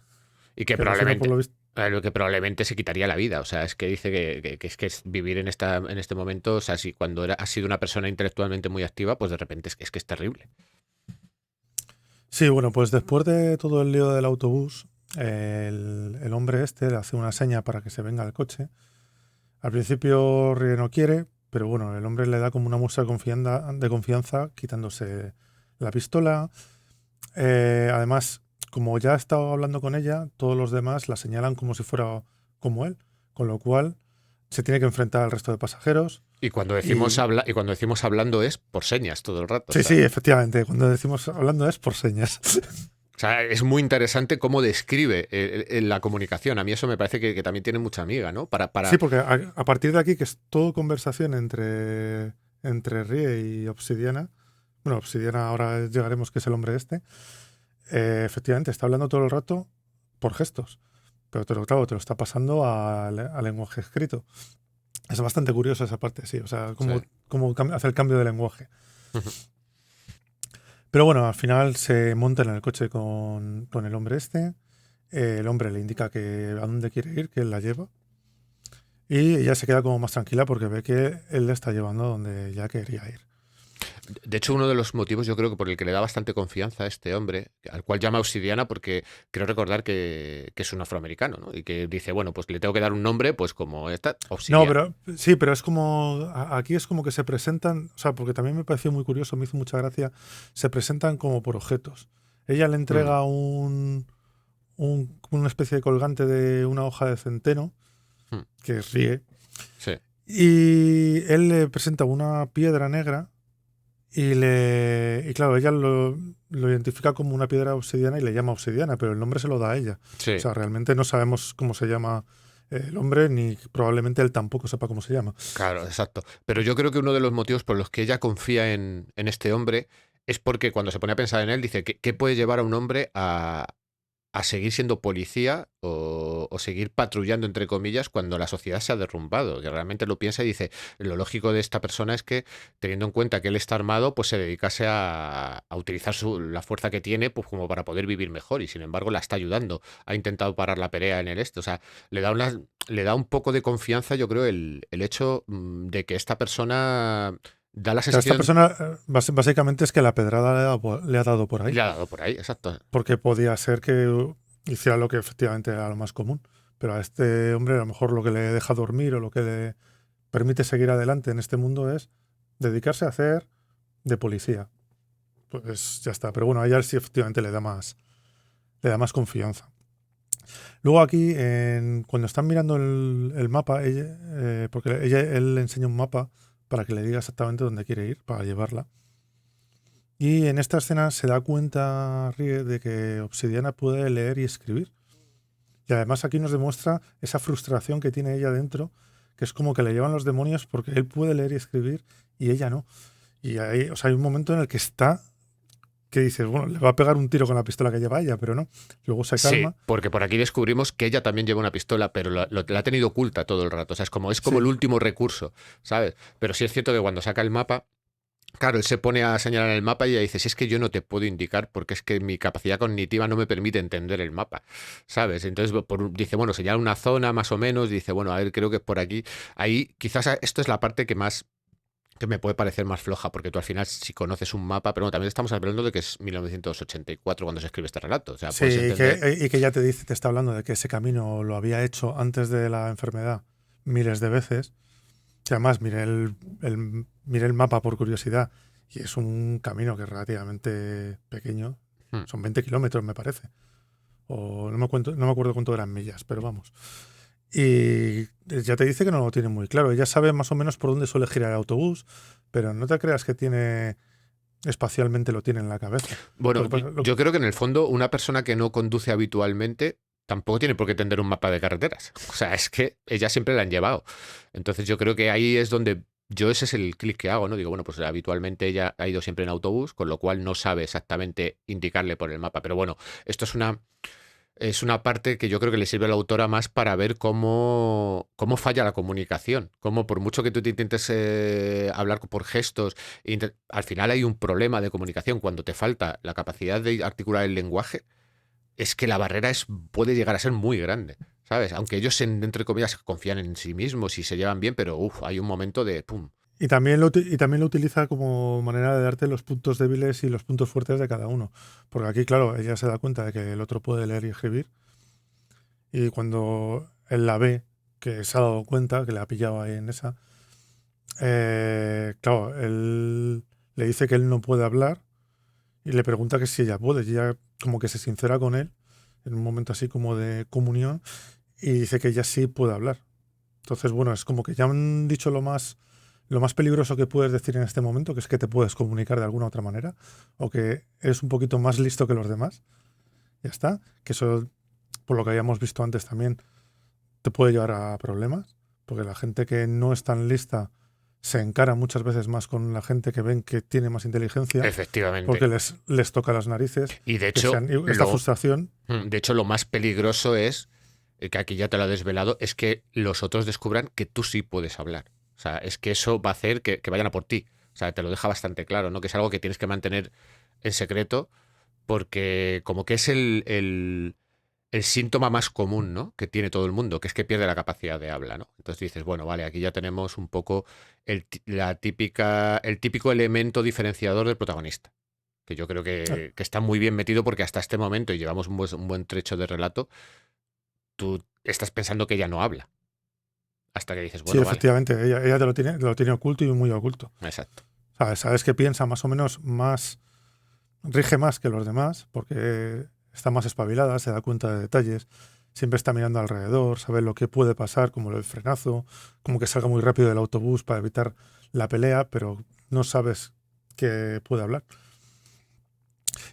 Y que
que el vecino por
probablemente.
lo visto.
Lo que probablemente se quitaría la vida. O sea, es que dice que es que vivir en este momento, o sea, si cuando has sido una persona intelectualmente muy activa, pues de repente es que es terrible.
Sí, bueno, pues después de todo el lío del autobús, el hombre este le hace una seña para que se venga al coche. Al principio Rie no quiere, pero bueno, el hombre le da como una muestra de confianza quitándose la pistola. Además, como ya ha estado hablando con ella, todos los demás la señalan como si fuera como él, con lo cual se tiene que enfrentar al resto de pasajeros. Y
Y cuando decimos hablando es por señas todo el rato.
sí, sí, efectivamente, cuando decimos hablando es por señas.
O sea, es muy interesante cómo describe la comunicación. A mí eso me parece que también tiene mucha amiga, ¿no?
Sí, porque a partir de aquí, que es todo conversación entre Rie y Obsidiana, bueno, Obsidiana ahora llegaremos que es el hombre este, efectivamente está hablando todo el rato por gestos, pero claro, te lo está pasando a lenguaje escrito. Es bastante curioso esa parte, sí, o sea,
Sí.
cómo hace el cambio de lenguaje. Pero bueno, al final se montan en el coche con el hombre este. El hombre le indica que a dónde quiere ir, que él la lleva. Y ella se queda como más tranquila porque ve que él le está llevando a donde ya quería ir.
De hecho, uno de los motivos yo creo que por el que le da bastante confianza a este hombre, al cual llama Obsidiana, porque creo recordar que es un afroamericano, ¿no? Y que dice, bueno, pues le tengo que dar un nombre, pues como esta,
No,
Obsidiana.
pero sí, pero es como. Aquí es como que se presentan. O sea, porque también me pareció muy curioso, me hizo mucha gracia. Se presentan como por objetos. Ella le entrega una especie de colgante de una hoja de centeno,
Mm,
que ríe.
sí,
Y él le presenta una piedra negra. Y claro, ella lo identifica como una piedra obsidiana y le llama obsidiana, pero el nombre se lo da a ella.
sí.
O sea, realmente no sabemos cómo se llama el hombre, ni probablemente él tampoco sepa cómo se llama.
Claro, exacto. Pero yo creo que uno de los motivos por los que ella confía en este hombre es porque cuando se pone a pensar en él, dice, ¿qué puede llevar a un hombre a seguir siendo policía o seguir patrullando, entre comillas, cuando la sociedad se ha derrumbado? Que realmente lo piensa y dice, lo lógico de esta persona es que, teniendo en cuenta que él está armado, pues se dedicase a utilizar la fuerza que tiene pues como para poder vivir mejor y sin embargo la está ayudando. Ha intentado parar la pelea en el este. O sea, le da un poco de confianza, yo creo, el hecho de que esta persona da la
O sea, esta
sensación...
persona básicamente es que la pedrada le ha dado por ahí,
Le ha dado por ahí, exacto.
porque podía ser que hiciera lo que efectivamente era lo más común. Pero a este hombre a lo mejor lo que le deja dormir o lo que le permite seguir adelante en este mundo es dedicarse a hacer de policía. Pues ya está. Pero bueno, a ella sí efectivamente le da más confianza. Luego aquí, cuando están mirando el mapa, porque él le enseña un mapa para que le diga exactamente dónde quiere ir, para llevarla. Y en esta escena se da cuenta Rie de que Obsidiana puede leer y escribir. Y además aquí nos demuestra esa frustración que tiene ella dentro, que es como que le llevan los demonios porque él puede leer y escribir y ella no. Y ahí, o sea, hay un momento en el que está, que dices, bueno, le va a pegar un tiro con la pistola que lleva ella, pero no. Luego se
Sí,
calma.
porque por aquí descubrimos que ella también lleva una pistola, pero la ha tenido oculta todo el rato. O sea, es como el
Sí,
último recurso, ¿sabes? Pero sí es cierto que cuando saca el mapa, claro, él se pone a señalar el mapa y ella dice, si es que yo no te puedo indicar porque es que mi capacidad cognitiva no me permite entender el mapa, ¿sabes? Entonces dice, bueno, señala una zona más o menos, dice, bueno, a ver, creo que por aquí. Ahí quizás esto es la parte que me puede parecer más floja, porque tú al final si conoces un mapa, pero bueno, también estamos hablando de que es 1984 cuando se escribe este relato, o sea,
sí,
puedes entender...
y que ya te está hablando de que ese camino lo había hecho antes de la enfermedad miles de veces. Y además, miré el mapa por curiosidad y es un camino que es relativamente pequeño.
Hmm.
Son 20 kilómetros, me parece. O no me acuerdo cuánto eran millas, pero vamos. Y ya te dice que no lo tiene muy claro. Ella sabe más o menos por dónde suele girar el autobús, pero no te creas que espacialmente lo tiene en la cabeza.
Bueno,
Lo que pasa- lo-
yo creo que en el fondo una persona que no conduce habitualmente tampoco tiene por qué tener un mapa de carreteras. O sea, es que ellas siempre la han llevado. Entonces yo creo que ahí es donde ese es el clic que hago, ¿no? Digo, bueno, pues habitualmente ella ha ido siempre en autobús, con lo cual no sabe exactamente indicarle por el mapa. Pero bueno, esto es una parte que yo creo que le sirve a la autora más para ver cómo falla la comunicación. Cómo por mucho que tú te intentes hablar por gestos, al final hay un problema de comunicación cuando te falta la capacidad de articular el lenguaje. Es que la barrera puede llegar a ser muy grande, ¿sabes? Aunque ellos, entre comillas, confían en sí mismos y se llevan bien, pero hay un momento de ¡pum!
y también lo utiliza como manera de darte los puntos débiles y los puntos fuertes de cada uno. Porque aquí, claro, ella se da cuenta de que el otro puede leer y escribir. Y cuando él la ve, que se ha dado cuenta, que le ha pillado ahí en esa, claro, él le dice que él no puede hablar y le pregunta que si ella puede. Y ella como que se sincera con él en un momento así como de comunión y dice que ella sí puede hablar. Entonces, bueno, es como que ya han dicho lo más peligroso que puedes decir en este momento, que es que te puedes comunicar de alguna otra manera o que eres un poquito más listo que los demás. Ya está. Que eso, por lo que habíamos visto antes también, te puede llevar a problemas, porque la gente que no es tan lista se encara muchas veces más con la gente que ven que tiene más inteligencia,
Efectivamente.
porque les toca las narices.
Y de hecho,
Esta frustración.
de hecho, lo más peligroso es, que aquí ya te lo he desvelado, es que los otros descubran que tú sí puedes hablar. O sea, es que eso va a hacer que vayan a por ti. O sea, te lo deja bastante claro, ¿no? Que es algo que tienes que mantener en secreto, porque como que es el síntoma más común, ¿no?, que tiene todo el mundo, que es que pierde la capacidad de habla, ¿no? Entonces dices, bueno, vale, aquí ya tenemos un poco el típico elemento diferenciador del protagonista, que yo creo que está muy bien metido porque hasta este momento, y llevamos un buen trecho de relato, tú estás pensando que ella no habla. Hasta que dices,
Sí,
bueno, vale.
efectivamente, ella te lo tiene oculto y muy oculto.
Exacto.
Sabes que piensa más o menos más, rige más que los demás, porque está más espabilada, se da cuenta de detalles, siempre está mirando alrededor, sabe lo que puede pasar, como el frenazo, como que salga muy rápido del autobús para evitar la pelea, pero no sabes que puede hablar.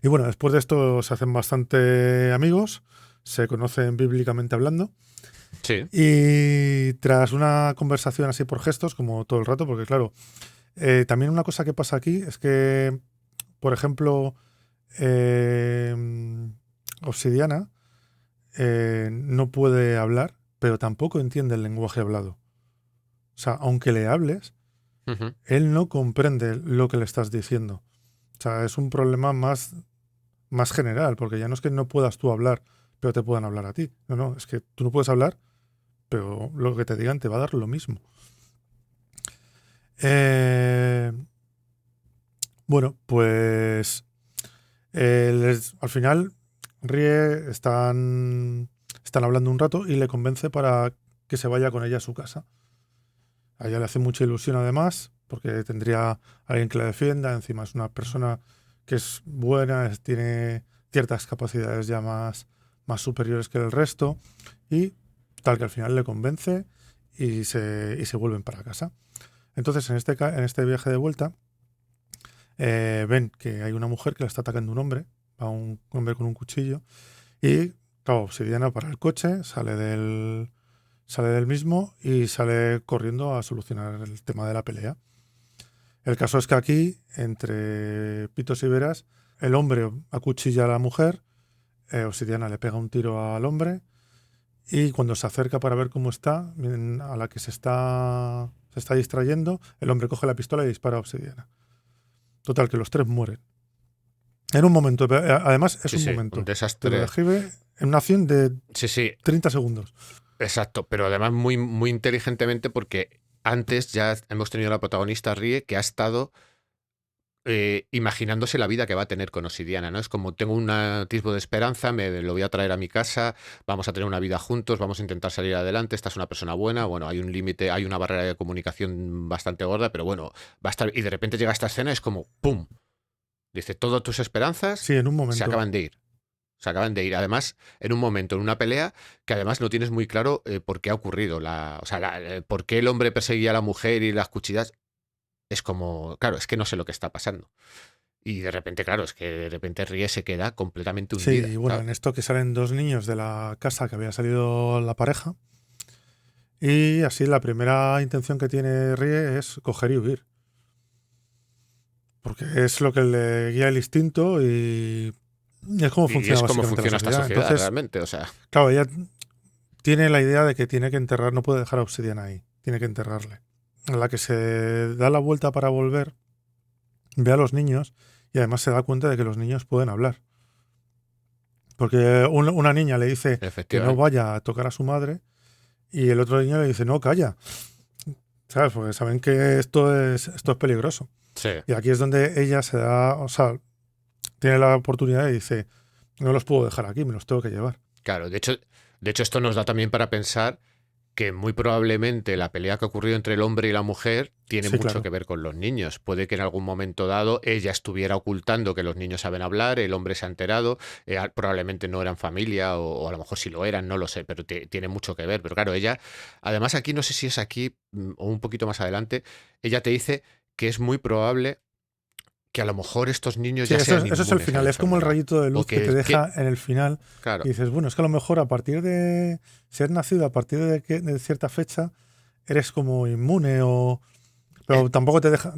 Y bueno, después de esto se hacen bastante amigos, se conocen bíblicamente hablando.
Sí.
Y tras una conversación así por gestos, como todo el rato, porque claro, también una cosa que pasa aquí es que, por ejemplo, Obsidiana no puede hablar, pero tampoco entiende el lenguaje hablado. O sea, aunque le hables,
Ujú.
él no comprende lo que le estás diciendo. O sea, es un problema más general, porque ya no es que no puedas tú hablar, pero te puedan hablar a ti. No, es que tú no puedes hablar, pero lo que te digan te va a dar lo mismo. Bueno, pues al final Rie están hablando un rato y le convence para que se vaya con ella a su casa. A ella le hace mucha ilusión además, porque tendría a alguien que la defienda, encima es una persona que es buena, tiene ciertas capacidades ya más superiores que el resto, y tal que al final le convence y se vuelven para casa. Entonces, en este viaje de vuelta, ven que hay una mujer que la está atacando un hombre, va un hombre con un cuchillo, y claro, Obsidiana para el coche, sale del mismo y sale corriendo a solucionar el tema de la pelea. El caso es que aquí, entre pitos y veras, el hombre acuchilla a la mujer, Obsidiana le pega un tiro al hombre, y cuando se acerca para ver cómo está, a la que se está distrayendo, el hombre coge la pistola y dispara a Obsidiana. Total, que los tres mueren. En un momento, además es
Sí,
un
sí,
momento.
un
Te lo
desastre.
describe en una acción de
Sí,
30 segundos.
exacto, pero además muy, muy inteligentemente porque antes ya hemos tenido la protagonista Rie que ha estado imaginándose la vida que va a tener con Obsidiana, ¿no? Es como tengo un atisbo de esperanza, me lo voy a traer a mi casa, vamos a tener una vida juntos, vamos a intentar salir adelante, esta es una persona buena, bueno, hay un límite, hay una barrera de comunicación bastante gorda, pero bueno, va a estar, y de repente llega esta escena, es como ¡pum! Dice, todas tus esperanzas
Sí, en un
se
momento.
acaban de ir. Se acaban de ir. Además, en un momento, en una pelea, que además no tienes muy claro por qué ha ocurrido. Por qué el hombre perseguía a la mujer y las cuchillas. Es como, claro, es que no sé lo que está pasando. Y de repente, claro, es que de repente Rie se queda completamente
Sí,
hundida.
y bueno,
¿sabes?
en esto que salen dos niños de la casa que había salido la pareja. Y así la primera intención que tiene Rie es coger y huir. Porque es lo que le guía el instinto y es como
Y
funciona
es como
básicamente
funciona
la
esta
sociedad.
sociedad
Entonces,
realmente. O sea,
claro, ella tiene la idea de que tiene que enterrar, no puede dejar a Obsidiana ahí, tiene que enterrarle. A la que se da la vuelta para volver, ve a los niños y además se da cuenta de que los niños pueden hablar. Porque una niña le dice que no
efectivamente.
vaya a tocar a su madre y el otro niño le dice, no, calla. ¿Sabes? Porque saben que esto es peligroso.
Sí.
Y aquí es donde ella se da, o sea, tiene la oportunidad y dice, no los puedo dejar aquí, me los tengo que llevar.
Claro, de hecho, esto nos da también para pensar que muy probablemente la pelea que ha ocurrido entre el hombre y la mujer tiene
Sí,
mucho
claro.
que ver con los niños. Puede que en algún momento dado ella estuviera ocultando que los niños saben hablar, el hombre se ha enterado, probablemente no eran familia o a lo mejor sí lo eran, no lo sé, pero tiene mucho que ver. Pero claro, ella, además aquí, no sé si es aquí o un poquito más adelante, ella te dice que es muy probable que a lo mejor estos niños
Sí,
ya
eso
sean
es el
inmunes a
final,
la
es como el
enfermedad.
rayito de
O
luz que te deja en el final
claro,
y dices, bueno, es que a lo mejor a partir de ser nacido, a partir de cierta fecha, eres como inmune o...
eh,
Pero tampoco te deja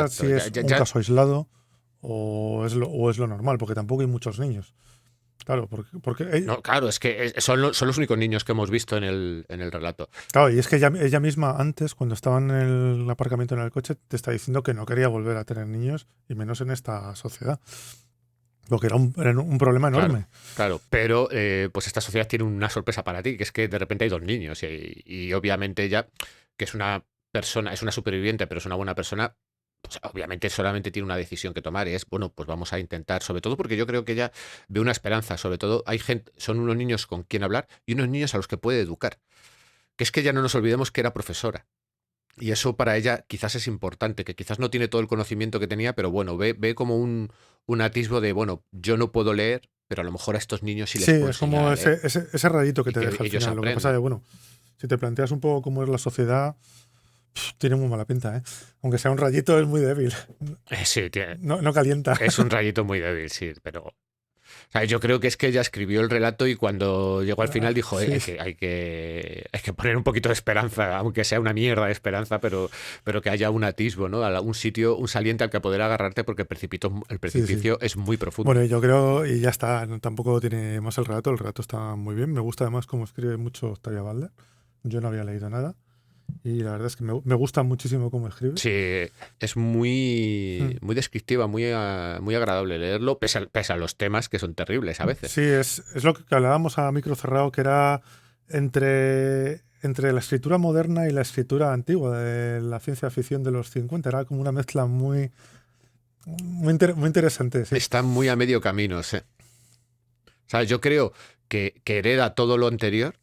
si
exacto,
es un caso aislado o es lo normal, porque tampoco hay muchos niños. Claro, porque
No, claro, es que son los únicos niños que hemos visto en el relato.
claro, y es que ella misma antes, cuando estaba en el aparcamiento en el coche, te está diciendo que no quería volver a tener niños, y menos en esta sociedad. Lo que era un problema enorme.
Claro, pero pues esta sociedad tiene una sorpresa para ti, que es que de repente hay 2 niños y obviamente ella, que es una persona, es una superviviente, pero es una buena persona, pues obviamente solamente tiene una decisión que tomar y es, bueno, pues vamos a intentar, sobre todo porque yo creo que ella ve una esperanza, sobre todo hay gente, son unos niños con quien hablar y unos niños a los que puede educar. Que es que ya no nos olvidemos que era profesora. Y eso para ella quizás es importante, que quizás no tiene todo el conocimiento que tenía, pero bueno, ve como un atisbo de, bueno, yo no puedo leer, pero a lo mejor a estos niños sí les
Sí,
puedo
es como
enseñar a leer
ese rayito que
y
te
que
deja al
ellos
final. Lo que
aprenden.
pasa es que, bueno, si te planteas un poco cómo es la sociedad, tiene muy mala pinta, ¿eh? Aunque sea un rayito, es muy débil.
Sí,
No calienta.
es un rayito muy débil, sí, pero... O sea, yo creo que es que ella escribió el relato y cuando llegó al final dijo,
Sí.
hay que poner un poquito de esperanza, aunque sea una mierda de esperanza, pero que haya un atisbo, ¿no? Un sitio, un saliente al que poder agarrarte porque el precipicio es muy profundo.
Bueno, yo creo, y ya está, tampoco tiene más el relato está muy bien. Me gusta además cómo escribe mucho Octavia Butler. Yo no había leído nada. Y la verdad es que me gusta muchísimo cómo escribe.
Sí, es muy descriptiva, muy agradable leerlo, pese a los temas que son terribles a veces.
Sí, es lo que hablábamos a micro cerrado, que era entre la escritura moderna y la escritura antigua de la ciencia ficción de los 50. Era como una mezcla muy interesante. Sí.
Está muy a medio camino, sí. O sea, yo creo que hereda todo lo anterior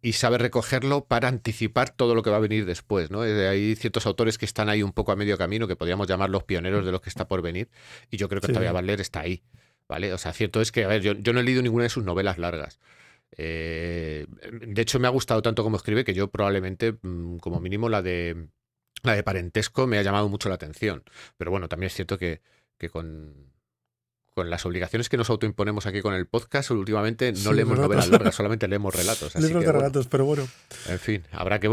y sabe recogerlo para anticipar todo lo que va a venir después, ¿no? Hay ciertos autores que están ahí un poco a medio camino, que podríamos llamar los pioneros de lo que está por venir, y yo creo que Octavia Butler está ahí, ¿vale? O sea, cierto es que, a ver, yo no he leído ninguna de sus novelas largas. De hecho, me ha gustado tanto como escribe que yo probablemente, como mínimo, la de Parentesco me ha llamado mucho la atención. Pero bueno, también es cierto que con las obligaciones que nos autoimponemos aquí con el podcast, últimamente no leemos novelas largas, solamente leemos relatos. Así
Libros de relatos, pero bueno.
En fin, habrá que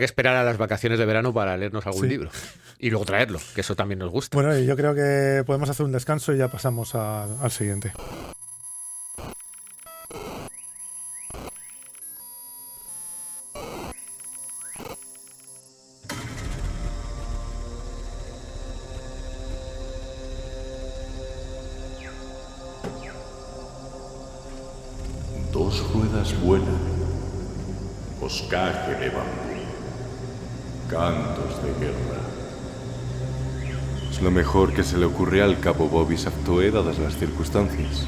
esperar a las vacaciones de verano para leernos algún libro. Y luego traerlo, que eso también nos gusta.
Bueno, y yo creo que podemos hacer un descanso y ya pasamos al siguiente.
Dos ruedas vuelan, boscaje de bambú, cantos de guerra. Es lo mejor que se le ocurre al cabo Bobby Saftoe dadas las circunstancias.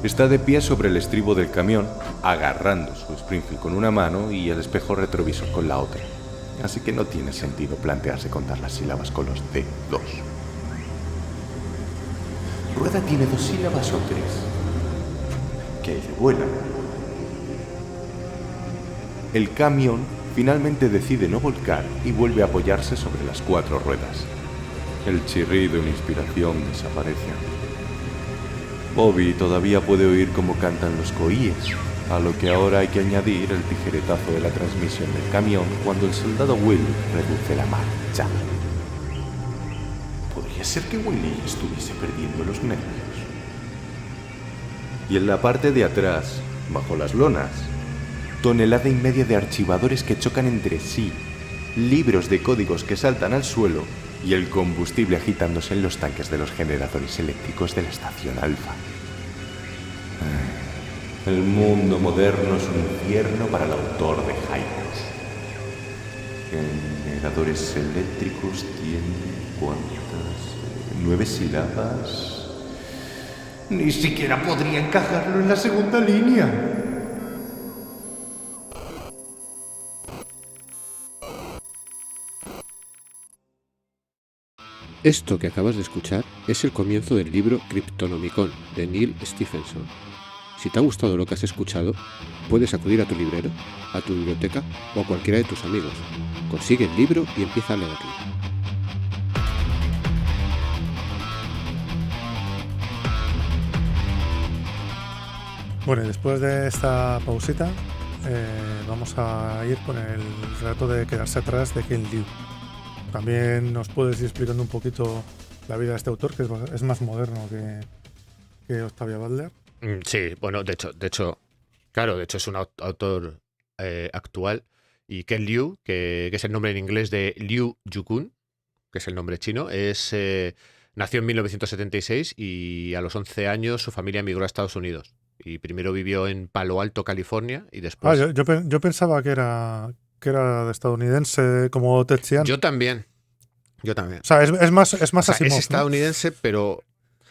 Está de pie sobre el estribo del camión, agarrando su Springfield con una mano y el espejo retrovisor con la otra. Así que no tiene sentido plantearse contar las sílabas con los D2. ¿Rueda tiene 2 sílabas o 3? ¿Qué hay de buena? El camión finalmente decide no volcar y vuelve a apoyarse sobre las 4 ruedas. El chirrido y la inspiración desaparecen. Bobby todavía puede oír cómo cantan los coíes, a lo que ahora hay que añadir el tijeretazo de la transmisión del camión cuando el soldado Will reduce la marcha. Podría ser que Willy estuviese perdiendo los nervios. Y en la parte de atrás, bajo las lonas, 1,5 toneladas de archivadores que chocan entre sí, libros de códigos que saltan al suelo y el combustible agitándose en los tanques de los generadores eléctricos de la estación Alfa. El mundo moderno es un infierno para el autor de Highness. Generadores eléctricos tienen ¿cuántas? 9 sílabas. Ni siquiera podría encajarlo en la segunda línea.
Esto que acabas de escuchar es el comienzo del libro Cryptonomicon de Neil Stephenson. Si te ha gustado lo que has escuchado, puedes acudir a tu librero, a tu biblioteca o a cualquiera de tus amigos. Consigue el libro y empieza a leerlo.
Bueno, y después de esta pausita, vamos a ir con el relato de Quedarse atrás de Ken Liu. También nos puedes ir explicando un poquito la vida de este autor, que es más moderno que Octavia Butler.
Sí, bueno, claro, de hecho es un autor actual. Y Ken Liu, que es el nombre en inglés de Liu Yukun, que es el nombre chino, nació en 1976 y a los 11 años su familia emigró a Estados Unidos. Y primero vivió en Palo Alto, California, y
Ah,
después...
yo pensaba que era de estadounidense como Ted Chiang.
Yo también, yo también.
O sea, es
O
más
sea, es
Asimov, ¿no?
estadounidense, pero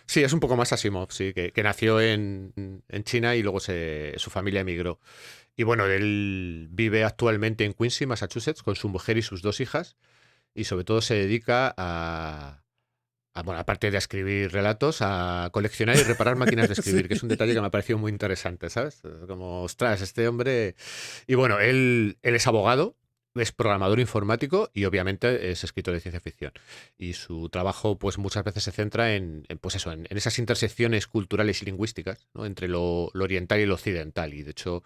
sí, es un poco más Asimov, sí, que nació en China y luego su familia emigró. Y bueno, él vive actualmente en Quincy, Massachusetts, con su mujer y sus 2 hijas, y sobre todo se dedica bueno, aparte de escribir relatos, a coleccionar y reparar máquinas de
Sí.
escribir, que es un detalle que me ha parecido muy interesante, ¿sabes? Como, ostras, este hombre... Y bueno, él es abogado, es programador informático y obviamente es escritor de ciencia ficción. Y su trabajo, pues muchas veces se centra pues eso, en esas intersecciones culturales y lingüísticas, ¿no? Entre lo oriental y lo occidental. Y de hecho,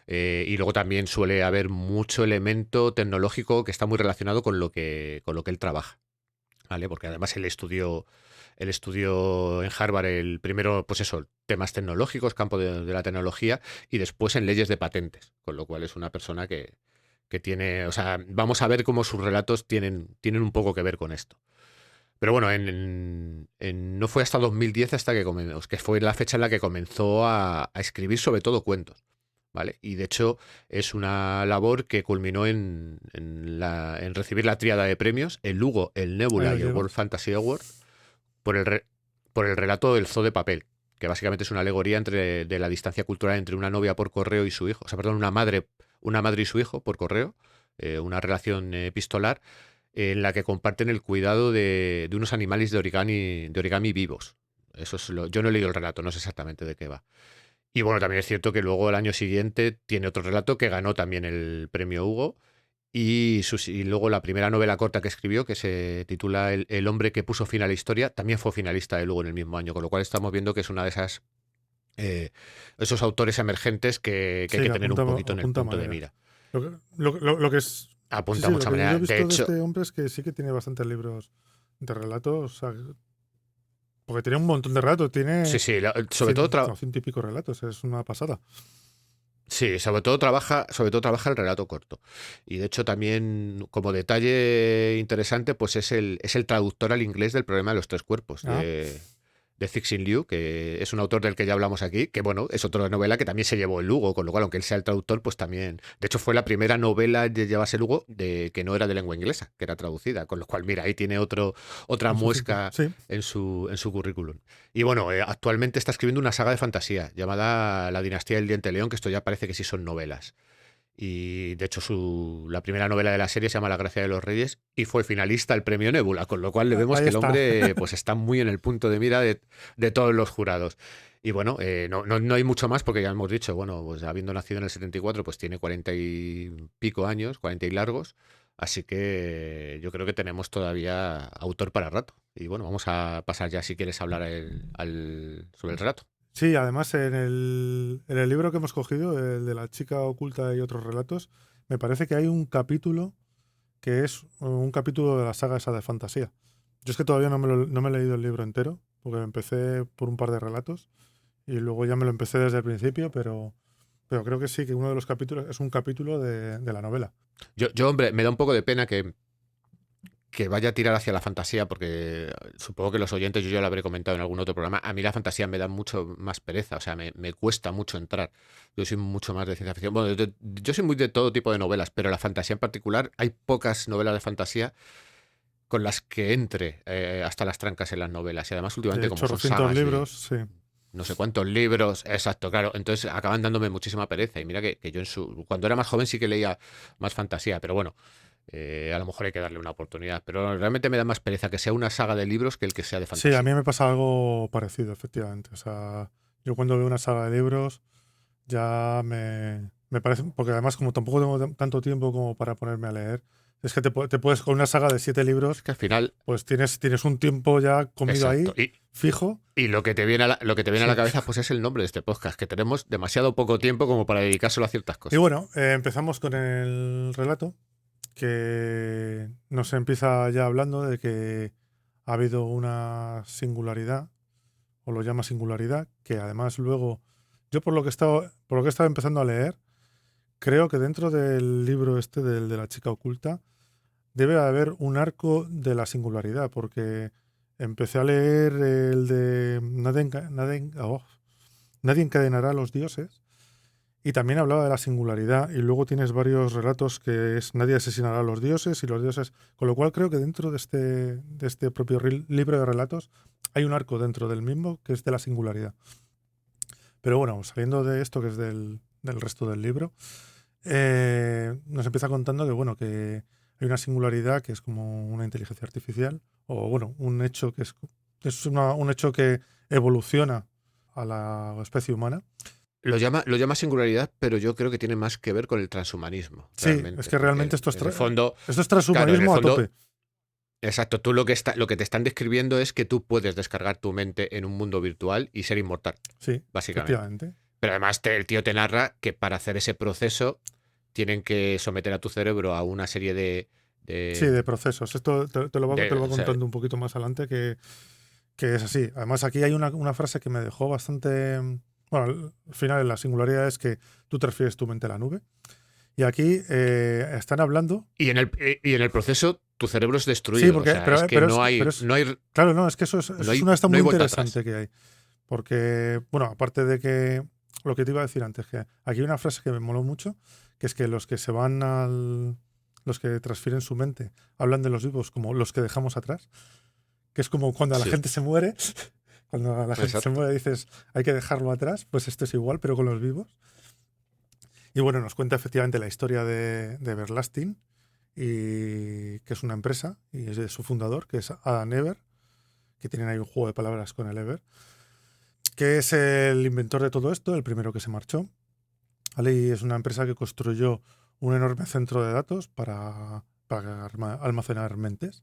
y luego también suele haber mucho elemento tecnológico que está muy relacionado con lo que él trabaja. ¿Vale? Porque además él estudió en Harvard el primero, pues eso, temas tecnológicos, campo de la tecnología, y después en leyes de patentes, con lo cual es una persona que tiene, o sea, vamos a ver cómo sus relatos tienen un poco que ver con esto. Pero bueno, no fue hasta 2010 hasta que fue la fecha en la que comenzó a escribir sobre todo cuentos. ¿Vale? Y de hecho es una labor que culminó en recibir la tríada de premios, el Hugo, el
Ahí
Nebula
lo
y el
lleva.
World Fantasy Award, por el relato del Zoo de Papel, que básicamente es una alegoría de la distancia cultural entre una novia por correo y su hijo, o sea, perdón, una madre y su hijo por correo, una relación epistolar en la que comparten el cuidado de unos animales de origami vivos. Yo no he leído el relato, no sé exactamente de qué va. Y bueno, también es cierto que luego el año siguiente tiene otro relato que ganó también el premio Hugo. Y luego la primera novela corta que escribió, que se titula El hombre que puso fin a la historia, también fue finalista de Hugo en el mismo año. Con lo cual estamos viendo que es una de eh, esos autores emergentes que hay
Sí,
que tener un poquito en el
apunta
punto de
maneras.
mira.
Lo que es. Sí,
Apunta
sí,
de
lo
mucha
que yo he
manera. De
visto de
hecho,
este hombre es que sí que tiene bastantes libros de relatos. O sea, porque tiene un montón de relatos.
sí,
Tiene
sí, sobre todo
ciento y pico relatos. Es una pasada.
sí, sobre todo trabaja el relato corto. Y de hecho también, como detalle interesante, pues es el traductor al inglés del Problema de los Tres Cuerpos,
Ah,
de Cixin Liu, que es un autor del que ya hablamos aquí, que bueno, es otra novela que también se llevó el Hugo, con lo cual, aunque él sea el traductor, pues también... De hecho, fue la primera novela de llevarse el Hugo que no era de lengua inglesa, que era traducida, con lo cual, mira, ahí tiene otra
en su cinta.
muesca
Sí.
en su currículum. Y bueno, actualmente está escribiendo una saga de fantasía llamada La dinastía del diente león, que esto ya parece que sí son novelas. Y de hecho la primera novela de la serie se llama La gracia de los reyes y fue finalista al premio Nebula, con lo cual le vemos
Ahí
que el
está.
hombre pues está muy en el punto de mira de todos los jurados. Y bueno, no hay mucho más porque ya hemos dicho, bueno, pues habiendo nacido en el 74, pues tiene 40 y pico años, 40 y largos, así que yo creo que tenemos todavía autor para rato. Y bueno, vamos a pasar ya si quieres hablar sobre el relato.
Sí, además en el libro que hemos cogido, el de la chica oculta y otros relatos, me parece que hay un capítulo que es un capítulo de la saga esa de fantasía. Yo es que todavía no me he leído el libro entero, porque empecé por un par de relatos y luego ya me lo empecé desde el principio, pero creo que sí, que uno de los capítulos es un capítulo de la novela.
Hombre, me da un poco de pena que vaya a tirar hacia la fantasía, porque supongo que los oyentes, yo ya lo habré comentado en algún otro programa, a mí la fantasía me da mucho más pereza, o sea, me cuesta mucho entrar. Yo soy mucho más de ciencia ficción. Bueno, yo soy muy de todo tipo de novelas, pero la fantasía en particular, hay pocas novelas de fantasía con las que entre hasta las trancas en las novelas. Y además,
De
últimamente, como son
chorrocientos
sagas de
libros, sí.
no sé cuántos libros, exacto, claro. Entonces acaban dándome muchísima pereza. Y mira que yo cuando era más joven sí que leía más fantasía, pero bueno, a lo mejor hay que darle una oportunidad. Pero realmente me da más pereza que sea una saga de libros que el que sea de
Sí, a
fantasía.
mí me pasa algo parecido, efectivamente. O sea, yo cuando veo una saga de libros ya me parece, porque además como tampoco tengo tanto tiempo como para ponerme a leer, es que te puedes, con una saga de 7 libros,
Es que al final,
pues tienes un tiempo ya comido
exacto.
ahí,
Y,
fijo.
y lo que te viene a la
Sí.
cabeza pues es el nombre de este podcast, que tenemos demasiado poco tiempo como para dedicárselo a ciertas
Y
cosas.
bueno, empezamos con el relato, que nos empieza ya hablando de que ha habido una singularidad, o lo llama singularidad, que además luego, yo por lo que he estado empezando a leer, creo que dentro del libro este, del de la chica oculta, debe haber un arco de la singularidad, porque empecé a leer el de Nadie encadenará a los dioses, y también hablaba de la singularidad, y luego tienes varios relatos que es Nadie asesinará a los dioses y los dioses, con lo cual creo que dentro de este propio libro de relatos hay un arco dentro del mismo que es de la singularidad. Pero bueno, saliendo de esto que es del resto del libro, nos empieza contando que, bueno, que hay una singularidad que es como una inteligencia artificial, o bueno, un hecho que es un hecho que evoluciona a la especie humana.
Lo llama singularidad, pero yo creo que tiene más que ver con el transhumanismo.
Sí, es que realmente esto es transhumanismo,
claro, en el fondo,
a tope.
Exacto, tú lo que te están describiendo es que tú puedes descargar tu mente en un mundo virtual y ser inmortal.
Sí,
básicamente.
efectivamente.
Pero además el tío te narra que para hacer ese proceso tienen que someter a tu cerebro a una serie de
Sí, de procesos. Esto te lo voy contando un poquito más adelante, que es así. Además, aquí hay una frase que me dejó bastante... Bueno, al final la singularidad es que tú transfieres tu mente a la nube. Y aquí están hablando...
Y en el proceso tu cerebro es destruido.
Sí, porque
o sea, es que no hay...
Claro, no, es que eso es una esta muy interesante
atrás.
que hay. Porque, bueno, aparte de que... Lo que te iba a decir antes, que aquí hay una frase que me moló mucho, que es que los que se van los que transfieren su mente hablan de los vivos como los que dejamos atrás, que es como cuando la gente se muere, cuando la gente se muere dices hay que dejarlo atrás, pues esto es igual, pero con los vivos. Y bueno, nos cuenta efectivamente la historia de Everlasting, y que es una empresa, y es de su fundador, que es Adam Ever, que tienen ahí un juego de palabras con el Ever, que es el inventor de todo esto, el primero que se marchó. ¿Vale? Y es una empresa que construyó un enorme centro de datos para almacenar mentes.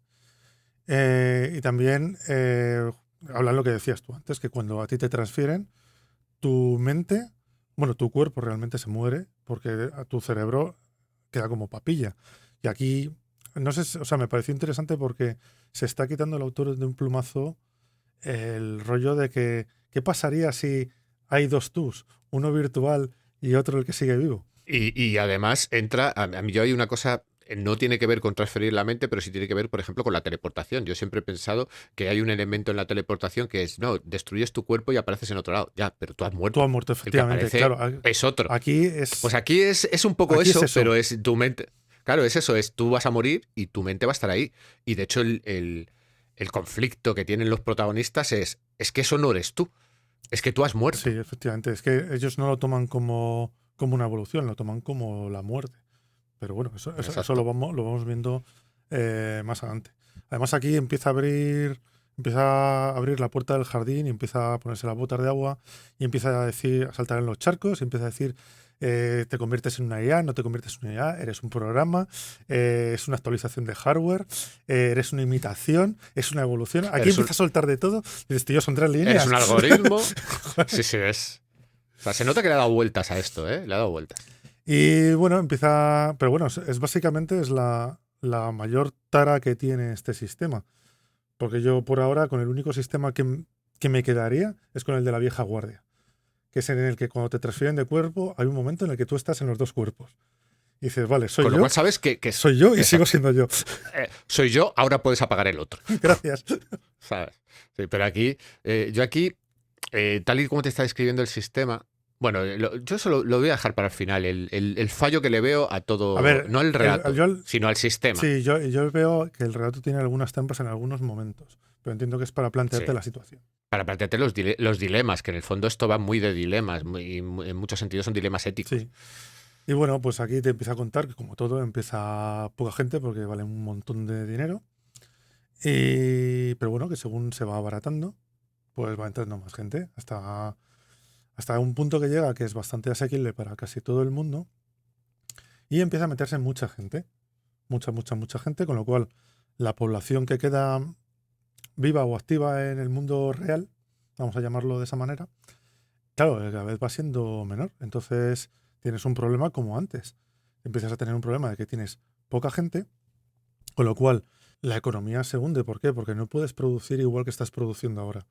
Y también hablan lo que decías tú antes, que cuando a ti te transfieren, tu mente, bueno, tu cuerpo realmente se muere porque a tu cerebro queda como papilla. Y aquí, no sé, o sea, me pareció interesante porque se está quitando el autor de un plumazo el rollo de que ¿qué pasaría si hay dos tus? Uno virtual y otro el que sigue vivo.
Y además entra, a mí yo hay una cosa, no tiene que ver con transferir la mente, pero sí tiene que ver, por ejemplo, con la teleportación. Yo siempre he pensado que hay un elemento en la teleportación que es, no, destruyes tu cuerpo y apareces en otro lado. Ya, pero tú has muerto.
Tú has muerto, efectivamente.
El que aparece
claro,
es otro.
Aquí es...
Pues aquí es un poco eso, pero es tu mente. Claro, es eso, es tú vas a morir y tu mente va a estar ahí. Y de hecho el conflicto que tienen los protagonistas es que eso no eres tú. Es que tú has muerto.
Sí, efectivamente. Es que ellos no lo toman como una evolución, lo toman como la muerte. Pero bueno, eso lo vamos viendo más adelante. Además aquí empieza a abrir la puerta del jardín y empieza a ponerse las botas de agua y empieza a saltar en los charcos y empieza a decir te conviertes en una IA, no te conviertes en una IA, eres un programa, es una actualización de hardware, eres una imitación, es una evolución. Aquí empieza a soltar de todo. Dices, tío, son 3 líneas.
Eres un algoritmo. Sí, es. O sea, se nota que le ha dado vueltas a esto, ¿eh? Le ha dado vueltas.
Y bueno, empieza... Pero bueno, básicamente es la mayor tara que tiene este sistema. Porque yo por ahora con el único sistema que me quedaría es con el de la vieja guardia. Que es en el que cuando te transfieren de cuerpo hay un momento en el que tú estás en los dos cuerpos. Y dices, vale, soy yo.
Con lo cual sabes que
soy yo y sigo siendo yo.
Soy yo, ahora puedes apagar el otro.
Gracias.
¿Sabes? Sí, pero aquí, yo aquí, tal y como te está describiendo el sistema, bueno, yo eso lo voy a dejar para el final, el fallo que le veo a todo,
a ver,
no el relato, sino al sistema.
Sí, yo veo que el relato tiene algunas trampas en algunos momentos, pero entiendo que es para plantearte la situación.
Para plantearte los dilemas, que en el fondo esto va muy de dilemas, y en muchos sentidos son dilemas éticos.
Sí. Y bueno, pues aquí te empieza a contar que como todo empieza poca gente porque vale un montón de dinero. Pero bueno, que según se va abaratando, pues va entrando más gente hasta un punto que llega que es bastante asequible para casi todo el mundo y empieza a meterse mucha gente, mucha gente, con lo cual la población que queda viva o activa en el mundo real, vamos a llamarlo de esa manera, claro, cada vez va siendo menor. Entonces tienes un problema como antes. Empiezas a tener un problema de que tienes poca gente, con lo cual la economía se hunde. ¿Por qué? Porque no puedes producir igual que estás produciendo ahora.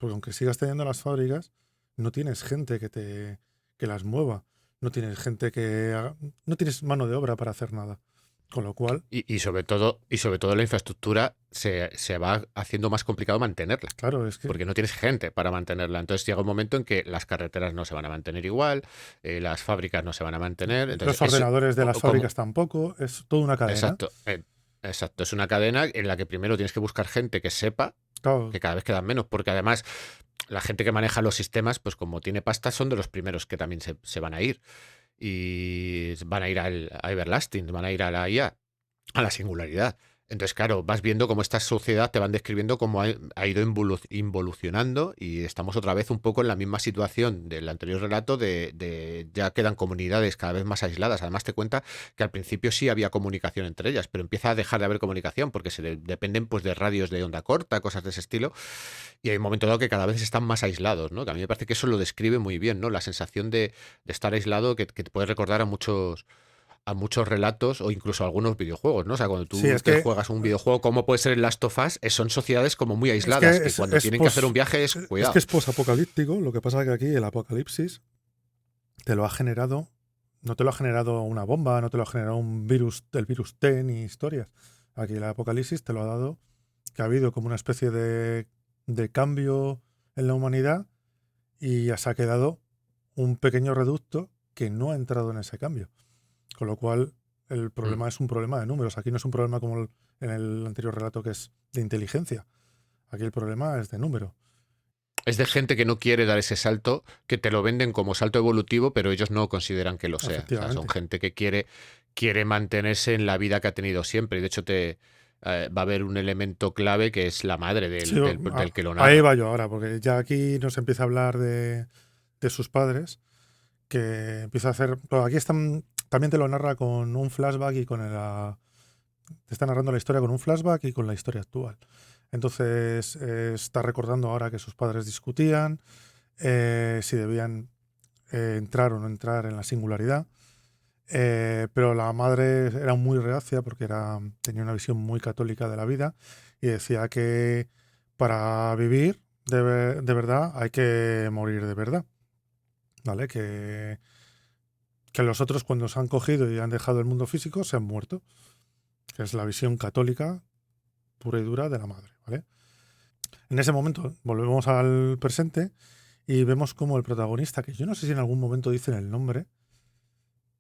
Porque aunque sigas teniendo las fábricas, no tienes gente que las mueva. No tienes gente no tienes mano de obra para hacer nada. Con lo cual,
Y sobre todo la infraestructura se va haciendo más complicado mantenerla.
claro, es que
Porque no tienes gente para mantenerla. Entonces llega un momento en que las carreteras no se van a mantener igual, las fábricas no se van a mantener. Entonces,
los ordenadores de las fábricas tampoco, es toda una cadena.
Exacto, exacto. Es una cadena en la que primero tienes que buscar gente que sepa,
Claro,
que cada vez quedan menos, porque además la gente que maneja los sistemas, pues como tiene pasta, son de los primeros que también se van a ir. Y van a ir a Everlasting, van a ir a la IA, a la singularidad. Entonces, claro, vas viendo cómo esta sociedad te van describiendo cómo ha ido involucionando y estamos otra vez un poco en la misma situación del anterior relato de ya quedan comunidades cada vez más aisladas. Además te cuenta que al principio sí había comunicación entre ellas, pero empieza a dejar de haber comunicación porque dependen pues de radios de onda corta, cosas de ese estilo, y hay un momento dado que cada vez están más aislados, ¿no? Que a mí me parece que eso lo describe muy bien, ¿no? La sensación de estar aislado que te puede recordar a muchos relatos o incluso a algunos videojuegos, ¿no? O sea, cuando tú
sí, es que
juegas un videojuego, como puede ser el Last of Us, son sociedades como muy aisladas, que cuando tienen que hacer un viaje es
es
cuidado.
que es posapocalíptico. Lo que pasa es que aquí el apocalipsis te lo ha generado, no te lo ha generado una bomba, no te lo ha generado un virus, el virus T ni historias. Aquí el apocalipsis te lo ha dado que ha habido como una especie de cambio en la humanidad y ya se ha quedado un pequeño reducto que no ha entrado en ese cambio. Con lo cual, el problema es un problema de números. Aquí no es un problema como en el anterior relato que es de inteligencia. Aquí el problema es de número.
Es de gente que no quiere dar ese salto, que te lo venden como salto evolutivo, pero ellos no consideran que lo sea. O sea,
Efectivamente.
son gente que quiere mantenerse en la vida que ha tenido siempre. Y de hecho va a haber un elemento clave que es la madre
Sí,
del que lo narra.
ahí va yo ahora, porque ya aquí nos empieza a hablar de sus padres, que empieza a hacer... Pero aquí también te lo narra con un flashback y te está narrando la historia con un flashback y con la historia actual. Entonces está recordando ahora que sus padres discutían si debían entrar o no entrar en la singularidad. Pero la madre era muy reacia porque tenía una visión muy católica de la vida y decía que para vivir de verdad hay que morir de verdad. ¿Vale? Que los otros cuando se han cogido y han dejado el mundo físico se han muerto. Que es la visión católica pura y dura de la madre. ¿Vale? En ese momento volvemos al presente y vemos como el protagonista, que yo no sé si en algún momento dicen el nombre,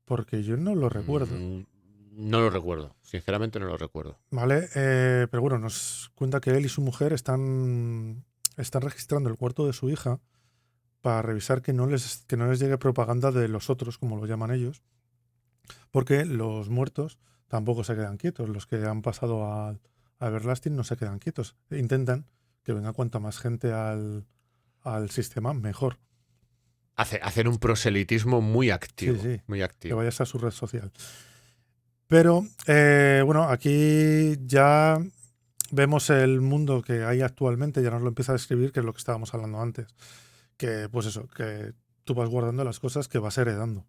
porque yo no lo recuerdo.
No lo recuerdo, sinceramente no lo recuerdo.
Vale, pero bueno, nos cuenta que él y su mujer están registrando el cuarto de su hija para revisar que no les llegue propaganda de los otros, como lo llaman ellos, porque los muertos tampoco se quedan quietos. Los que han pasado a Everlasting no se quedan quietos. Intentan que venga cuanta más gente al sistema, mejor.
Hacen un proselitismo muy activo.
Sí.
Muy
Que
activo.
vayas a su red social. Pero, bueno, aquí ya vemos el mundo que hay actualmente, ya nos lo empieza a describir, que es lo que estábamos hablando antes. Que, pues eso, que tú vas guardando las cosas que vas heredando.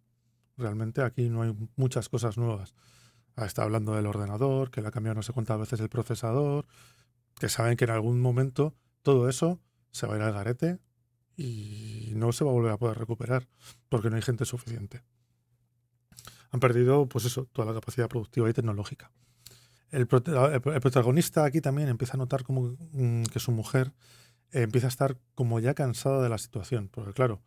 Realmente aquí no hay muchas cosas nuevas. Está hablando del ordenador, que le ha cambiado no sé cuántas veces el procesador, que saben que en algún momento todo eso se va a ir al garete y no se va a volver a poder recuperar porque no hay gente suficiente. Han perdido, pues eso, toda la capacidad productiva y tecnológica. El protagonista aquí también empieza a notar como que su mujer empieza a estar como ya cansada de la situación, porque claro,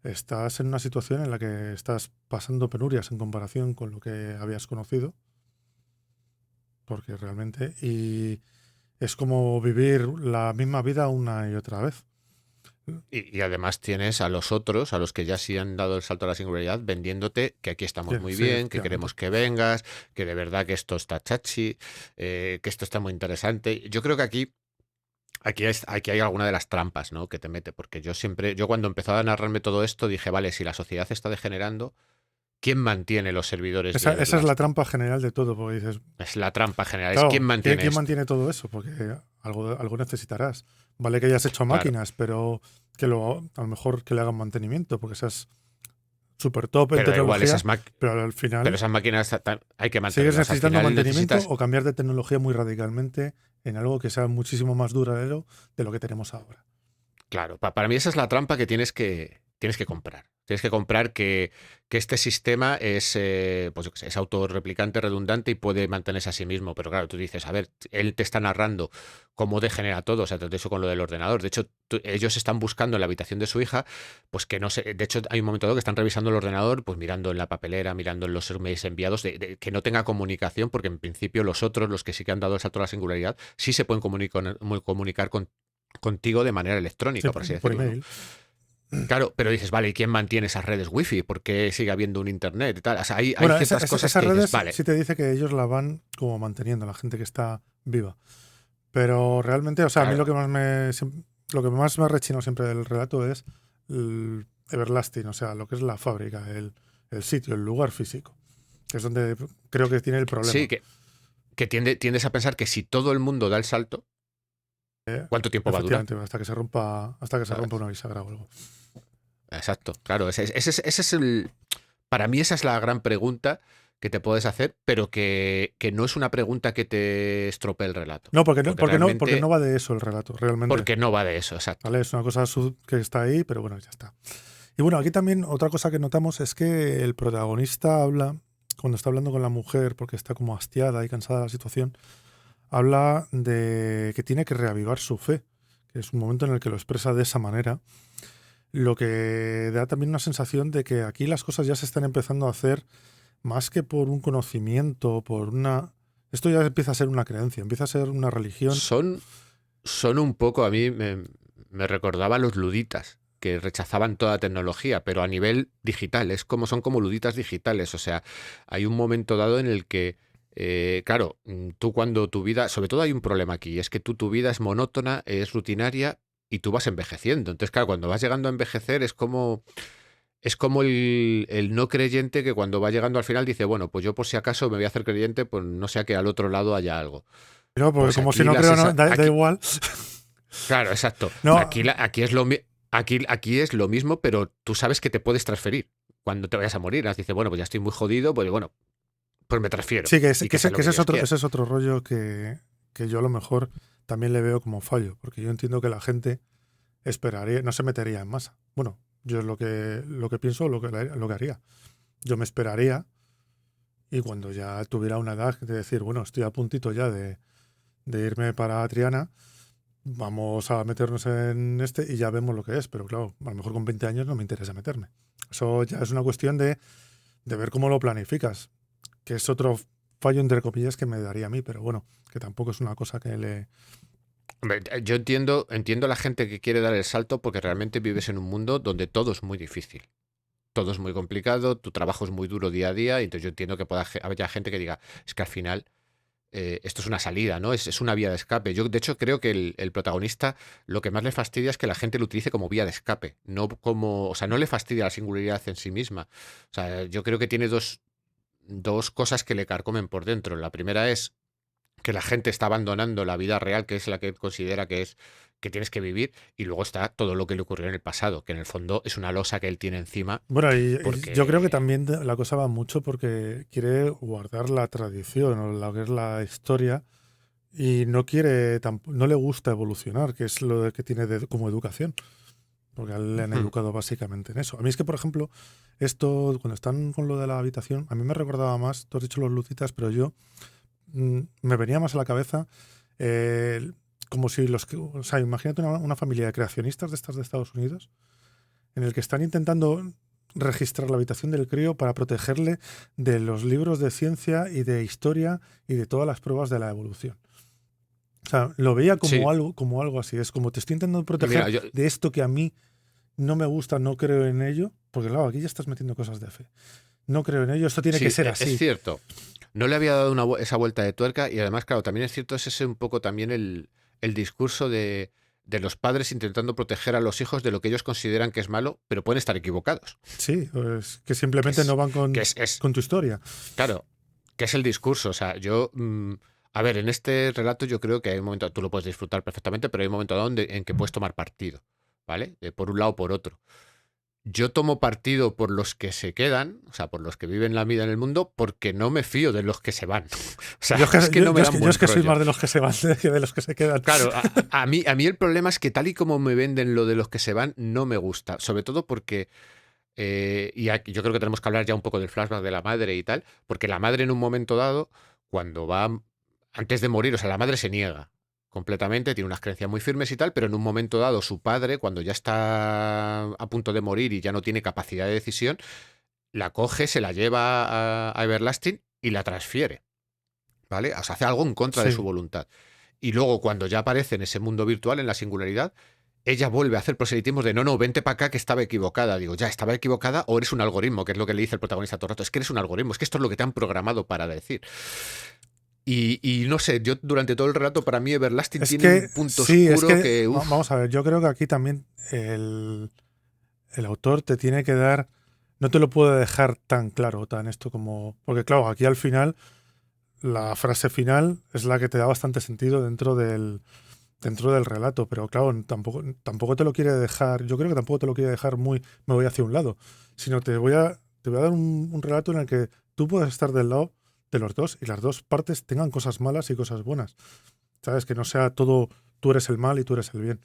estás en una situación en la que estás pasando penurias en comparación con lo que habías conocido, porque realmente, y es como vivir la misma vida una y otra vez.
Y además tienes a los otros, a los que ya sí han dado el salto a la singularidad, vendiéndote que aquí estamos muy
Sí,
bien, que queremos que vengas, que de verdad que esto está chachi, que esto está muy interesante. Yo creo que aquí hay alguna de las trampas, ¿no?, que te mete, porque yo cuando empezaba a narrarme todo esto dije, vale, si la sociedad está degenerando, ¿quién mantiene los servidores?
Esa es la trampa general de todo, porque dices...
Es la trampa general,
Claro,
es quién mantiene
¿quién
esto?
mantiene todo eso? Porque algo necesitarás. Vale que hayas hecho máquinas, pero que a lo mejor que le hagan mantenimiento, porque seas súper top en
Pero da igual,
tecnología, pero al final
pero esas máquinas hay que
sigues
mantenerlas. Al
necesitando
final
mantenimiento
necesitas...
o cambiar de tecnología muy radicalmente en algo que sea muchísimo más duradero de lo que tenemos ahora.
Claro, para mí esa es la trampa que tienes que comprar. Tienes que comprar que este sistema es, pues yo qué sé, es autorreplicante, redundante y puede mantenerse a sí mismo. Pero claro, tú dices, a ver, él te está narrando cómo degenera todo, o sea, de eso con lo del ordenador. De hecho, ellos están buscando en la habitación de su hija, pues que no sé, de hecho hay un momento dado que están revisando el ordenador, pues mirando en la papelera, mirando en los emails enviados, de que no tenga comunicación, porque en principio los otros, los que sí que han dado el salto a la singularidad, sí se pueden comunicar contigo de manera
Sí,
electrónica, por así
por
decirlo, ¿no?
email.
Claro, pero dices, vale, ¿y quién mantiene esas redes wifi? ¿Por qué sigue habiendo un internet y tal? O sea, hay
Bueno,
ciertas cosas
esas
que dices,
redes
vale,
sí te dice que ellos la van como manteniendo, la gente que está viva. Pero realmente, o sea, a mí
claro,
lo que más me rechina siempre del relato es el Everlasting, o sea, lo que es la fábrica, el sitio, el lugar físico, que es donde creo que tiene el
sí,
problema.
que tiendes a pensar que si todo el mundo da el salto, ¿cuánto tiempo va a durar?
Efectivamente, hasta que se rompa
¿Sabes?
una bisagra o algo.
Exacto, claro, ese es el... Para mí esa es la gran pregunta que te puedes hacer, pero que no es una pregunta que te estropee el relato.
No,
Porque
porque no
realmente,
va de eso el relato, realmente.
porque no va de eso, exacto.
¿Vale? Es una cosa que está ahí, pero bueno, ya está. Y bueno, aquí también otra cosa que notamos es que el protagonista habla, cuando está hablando con la mujer, porque está como hastiada y cansada de la situación, habla de que tiene que reavivar su fe, que es un momento en el que lo expresa de esa manera, lo que da también una sensación de que aquí las cosas ya se están empezando a hacer más que por un conocimiento, por una... Esto ya empieza a ser una creencia, empieza a ser una religión.
Son, son un poco, a mí me recordaba a los luditas, que rechazaban toda tecnología, pero a nivel digital, son como luditas digitales, o sea, hay un momento dado en el que, claro, tú cuando tu vida, sobre todo hay un problema aquí, es que tu vida es monótona, es rutinaria y tú vas envejeciendo, entonces claro, cuando vas llegando a envejecer es como el no creyente que cuando va llegando al final dice, bueno, pues yo por si acaso me voy a hacer creyente, pues no sea que al otro lado haya algo.
Pero porque
Pues
como si
aquí
no
la
creo, no,
sensa-
da
aquí,
igual.
claro, exacto.
No,
Aquí es aquí es lo mismo, pero tú sabes que te puedes transferir cuando te vayas a morir. Dices, bueno, pues ya estoy muy jodido, pues bueno, pues me transfiero
sí,
y que sea lo
que
que Dios quiera.
ese es otro rollo que yo a lo mejor también le veo como fallo, porque yo entiendo que la gente esperaría, no se metería en masa. Bueno, yo es lo que pienso, lo que haría. Yo me esperaría y cuando ya tuviera una edad de decir, bueno, estoy a puntito ya de irme para Triana, vamos a meternos en este y ya vemos lo que es. Pero claro, a lo mejor con 20 años no me interesa meterme. Eso ya es una cuestión de ver cómo lo planificas, que es otro fallo, entre comillas, que me daría a mí, pero bueno, que tampoco es una cosa que le...
Hombre, yo entiendo a la gente que quiere dar el salto porque realmente vives en un mundo donde todo es muy difícil. Todo es muy complicado, tu trabajo es muy duro día a día, y entonces yo entiendo que haya gente que diga, es que al final esto es una salida, ¿no? Es una vía de escape. Yo, de hecho, creo que el protagonista lo que más le fastidia es que la gente lo utilice como vía de escape, no como, o sea, no le fastidia la singularidad en sí misma. O sea, yo creo que tiene dos cosas que le carcomen por dentro. La primera es que la gente está abandonando la vida real, que es la que él considera que tienes que vivir, y luego está todo lo que le ocurrió en el pasado, que en el fondo es una losa que él tiene encima,
Bueno, y yo creo que
porque
también la cosa va mucho porque quiere guardar la tradición o lo que es la historia y no quiere, no le gusta evolucionar, que es lo que tiene como educación, porque a él le han educado básicamente en eso. A mí es que, por ejemplo, esto, cuando están con lo de la habitación, a mí me recordaba más, tú has dicho los lucitas, pero yo me venía más a la cabeza como si o sea, imagínate una familia de creacionistas de estas de Estados Unidos en el que están intentando registrar la habitación del crío para protegerle de los libros de ciencia y de historia y de todas las pruebas de la evolución. O sea, lo veía
sí.
como algo así. Es como te estoy intentando
Mira,
proteger de esto que a mí no me gusta, no creo en ello, porque claro, aquí ya estás metiendo cosas de fe. No creo en ello, esto tiene que
sí,
ser
es
así.
cierto. No le había dado esa vuelta de tuerca y además, claro, también es cierto, es ese un poco también el discurso de los padres intentando proteger a los hijos de lo que ellos consideran que es malo, pero pueden estar equivocados.
Sí, pues, que
Que
simplemente no
es,
van
que es
con tu historia.
claro, que es el discurso. O sea, a ver, en este relato yo creo que hay un momento, tú lo puedes disfrutar perfectamente, pero hay un momento dado en que puedes tomar partido, ¿vale? Por un lado o por otro. yo tomo partido por los que se quedan, o sea, por los que viven la vida en el mundo, porque no me fío de los que se van. O sea, es que no me dan
yo
buen
es que soy
rollo.
más de los que se van que de los que se quedan.
Claro, a mí el problema es que tal y como me venden lo de los que se van, no me gusta. Sobre todo porque, y aquí yo creo que tenemos que hablar ya un poco del flashback de la madre y tal, porque la madre en un momento dado, cuando va, antes de morir, o sea, la madre se niega completamente, tiene unas creencias muy firmes y tal, pero en un momento dado su padre, cuando ya está a punto de morir y ya no tiene capacidad de decisión, la coge, se la lleva a Everlasting y la transfiere, ¿vale? O sea, hace algo en contra de su
Sí.
voluntad. Y luego, cuando ya aparece en ese mundo virtual, en la singularidad, ella vuelve a hacer proselitismos de no, vente para acá que estaba equivocada. Digo, ya, estaba equivocada o eres un algoritmo, que es lo que le dice el protagonista todo el rato. Es que eres un algoritmo, es que esto es lo que te han programado para decir. Y no sé, yo durante todo el relato, para mí Everlasting
Es
tiene
que,
un punto
sí, es
oscuro
que,
que, uf,
vamos a ver, yo creo que aquí también el autor te tiene que dar, no te lo puede dejar tan claro, tan esto como, porque claro, aquí al final, la frase final es la que te da bastante sentido dentro del relato, pero claro, tampoco te lo quiere dejar, yo creo que tampoco te lo quiere dejar muy, me voy hacia un lado, sino te voy a dar un relato en el que tú puedes estar del lado de los dos y las dos partes tengan cosas malas y cosas buenas. ¿Sabes? Que no sea todo tú eres el mal y tú eres el bien.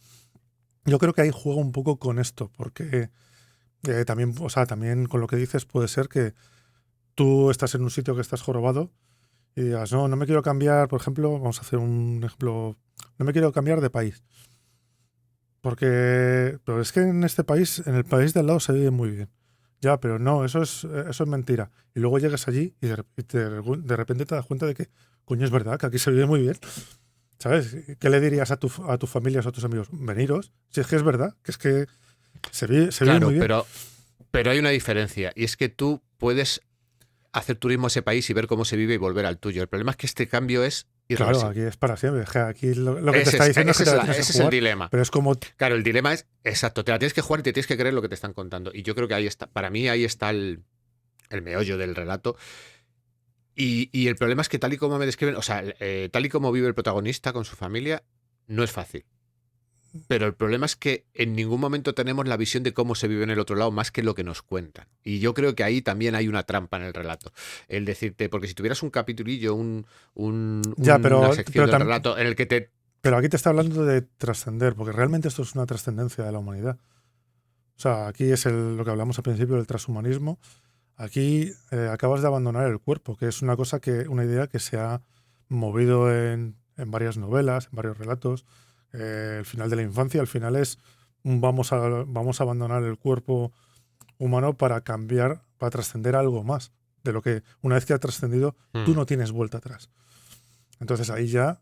Yo creo que ahí juega un poco con esto, porque también, o sea, también con lo que dices puede ser que tú estás en un sitio que estás jorobado y digas, no me quiero cambiar, por ejemplo, vamos a hacer un ejemplo, no me quiero cambiar de país. Pero es que en este país, en el país de al lado se vive muy bien. Ya, pero no, eso es mentira. Y luego llegas allí y de repente te das cuenta de que, coño, es verdad que aquí se vive muy bien. ¿Sabes? ¿Qué le dirías a tu familia o a tus amigos? Veniros. Si es que es verdad, que es que se vive muy
claro,
bien.
pero hay una diferencia, y es que tú puedes hacer turismo a ese país y ver cómo se vive y volver al tuyo. El problema es que este cambio es
Claro,
irreversible.
aquí es para siempre. Es que aquí lo que te está diciendo es que te la tienes que
Ese es el
jugar.
dilema.
Pero es como,
Claro, el dilema es, exacto, te la tienes que jugar y te tienes que creer lo que te están contando. Y yo creo que ahí está, para mí ahí está el meollo del relato. Y el problema es que tal y como me describen, o sea, tal y como vive el protagonista con su familia, no es fácil. Pero el problema es que en ningún momento tenemos la visión de cómo se vive en el otro lado más que lo que nos cuentan. Y yo creo que ahí también hay una trampa en el relato. El decirte, porque si tuvieras un capitulillo,
ya,
una sección del
tam-
relato en el que te...
pero aquí te está hablando de trascender, porque realmente esto es una trascendencia de la humanidad. O sea, aquí es lo que hablamos al principio del transhumanismo. Aquí acabas de abandonar el cuerpo, que es una idea que se ha movido en varias novelas, en varios relatos. El final de la infancia, al final es vamos a abandonar el cuerpo humano para cambiar, para trascender a algo más. De lo que una vez que ha trascendido, tú no tienes vuelta atrás. Entonces ahí ya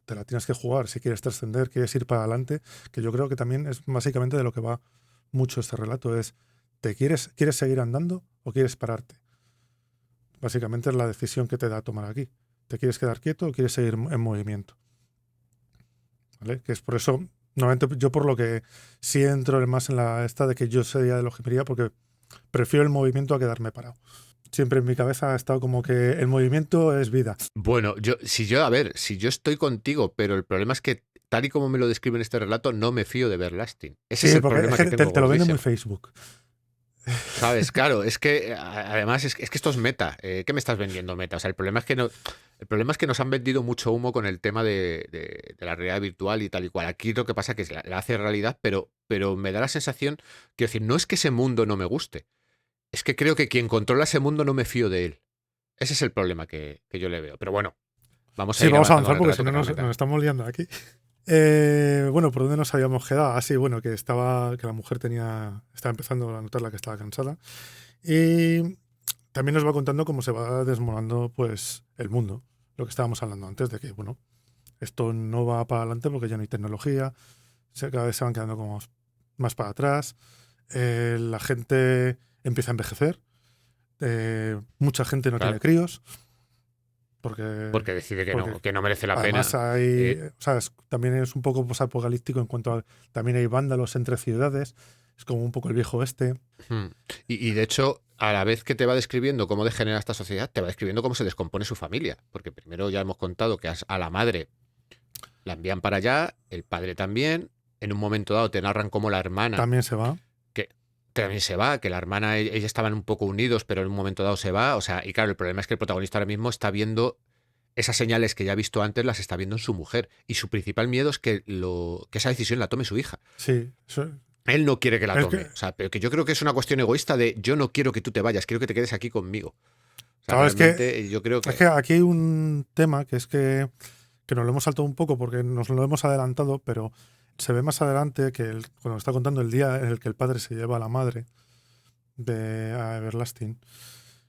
te la tienes que jugar. Si quieres trascender, quieres ir para adelante, que yo creo que también es básicamente de lo que va mucho este relato. ¿Quieres seguir andando o quieres pararte? Básicamente es la decisión que te da tomar aquí. ¿Te quieres quedar quieto o quieres seguir en movimiento? ¿Vale? Que es por eso, normalmente yo por lo que sí entro más en la esta de que yo sería de la algoritmia porque prefiero el movimiento a quedarme parado. Siempre en mi cabeza ha estado como que el movimiento es vida.
Bueno, si yo estoy contigo, pero el problema es que tal y como me lo describe en este relato, no me fío de Everlasting. Ese es
Sí,
el
porque
problema
es que
que tengo
te lo vende muy
gordísimo.
Facebook.
¿Sabes? Claro, es que además es que esto es meta. ¿Qué me estás vendiendo meta? O sea, el problema es que no, el problema es que nos han vendido mucho humo con el tema de la realidad virtual y tal y cual. Aquí lo que pasa es que la hace realidad, pero me da la sensación, quiero decir, no es que ese mundo no me guste, es que creo que quien controla ese mundo no me fío de él. Ese es el problema que yo le veo. Pero bueno, vamos a
Sí,
ir
vamos a
avanzando
avanzar
con el
porque si
relato
no
que
nos
realmente...
estamos liando aquí. Bueno, ¿por dónde nos habíamos quedado? Ah, sí, bueno, que la mujer estaba empezando a notar que estaba cansada. Y también nos va contando cómo se va desmoronando pues el mundo. Lo que estábamos hablando antes de que, bueno, esto no va para adelante porque ya no hay tecnología, cada vez se van quedando como más para atrás, la gente empieza a envejecer, mucha gente no tiene
Claro,
críos, porque,
porque decide
porque
que no merece la pena.
además o sea, también es un poco apocalíptico en cuanto a, también hay vándalos entre ciudades, es como un poco el viejo este.
Hmm. Y de hecho, a la vez que te va describiendo cómo degenera esta sociedad, te va describiendo cómo se descompone su familia. Porque primero ya hemos contado que a la madre la envían para allá, el padre también. En un momento dado te narran cómo la hermana,
También se va.
que también se va, que la hermana, ellos estaban un poco unidos, pero en un momento dado se va. O sea, y claro, el problema es que el protagonista ahora mismo está viendo esas señales que ya ha visto antes, las está viendo en su mujer. Y su principal miedo es que esa decisión la tome su hija.
Sí,
Él no quiere que la
es
tome.
que,
O sea, pero que yo creo que es una cuestión egoísta de yo no quiero que tú te vayas, quiero que te quedes aquí conmigo. O sea,
claro,
realmente yo creo que...
es que aquí hay un tema que es que nos lo hemos saltado un poco porque nos lo hemos adelantado, pero se ve más adelante que cuando está contando el día en el que el padre se lleva a la madre a Everlasting,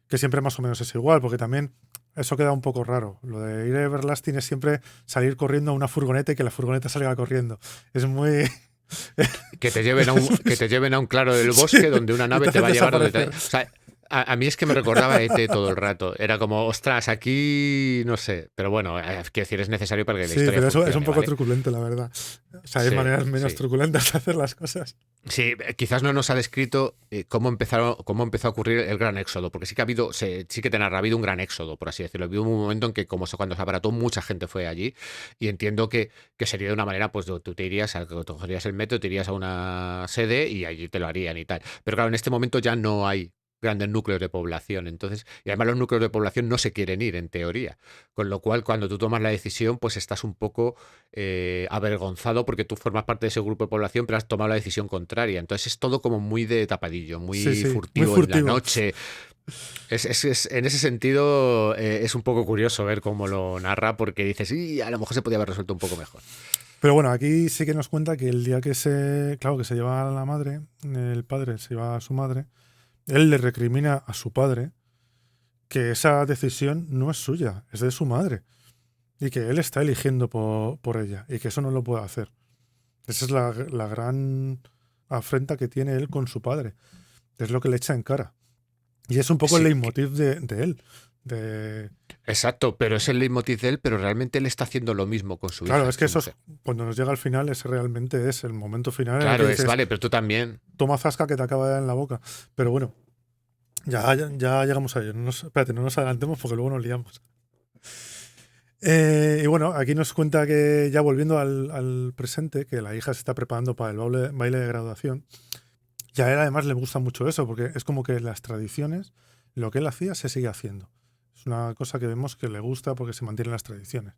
que siempre más o menos es igual, porque también eso queda un poco raro. Lo de ir a Everlasting es siempre salir corriendo a una furgoneta y que la furgoneta salga corriendo. Es muy...
Que te lleven a un claro del bosque
Sí,
donde una
y
nave
te
te va a
hacen
llevar donde te... O
desaparecer.
sea, a mí es que me recordaba a ET todo el rato. Era como, ostras, aquí no sé. Pero bueno, quiero decir, es necesario para que la
Sí,
historia
pero eso es
funcione,
un poco
¿vale?
truculento, la verdad. O sea, hay
Sí,
maneras menos
sí.
truculentas de hacer las cosas.
Sí, quizás no nos ha descrito cómo empezó a ocurrir el gran éxodo, porque sí que sí que te narra, ha habido un gran éxodo, por así decirlo. Hubo un momento en que cuando se abarató, mucha gente fue allí, y entiendo que sería de una manera, pues tú te irías, cogerías el metro, te irías a una sede y allí te lo harían y tal. Pero claro, en este momento ya no hay grandes núcleos de población, entonces, y además los núcleos de población no se quieren ir, en teoría. Con lo cual, cuando tú tomas la decisión, pues estás un poco avergonzado porque tú formas parte de ese grupo de población, pero has tomado la decisión contraria. Entonces es todo como muy de tapadillo,
Sí,
muy
sí, muy
furtivo en la
furtivo.
noche. En ese sentido, es un poco curioso ver cómo lo narra, porque dices, y a lo mejor se podía haber resuelto un poco mejor.
Pero bueno, aquí sí que nos cuenta que el día claro, que se lleva a la madre, el padre se lleva a su madre, él le recrimina a su padre que esa decisión no es suya, es de su madre. Y que él está eligiendo por ella y que eso no lo puede hacer. Esa es la gran afrenta que tiene él con su padre. Es lo que le echa en cara. Y es un poco el
Sí,
leitmotiv de él. De,
exacto, pero es el leitmotiv de él, pero realmente él está haciendo lo mismo con su
claro,
hija,
es que
su
eso
mujer.
cuando nos llega al final, ese realmente es el momento final en el que
Claro,
dices,
vale, pero tú también.
toma zasca que te acaba de dar en la boca. Pero bueno, ya llegamos a ello. Espérate, no nos adelantemos porque luego nos liamos. Y bueno, aquí nos cuenta que ya volviendo al presente, que la hija se está preparando para el baile de graduación. Y a él además le gusta mucho eso, porque es como que las tradiciones, lo que él hacía se sigue haciendo. Es una cosa que vemos que le gusta porque se mantienen las tradiciones.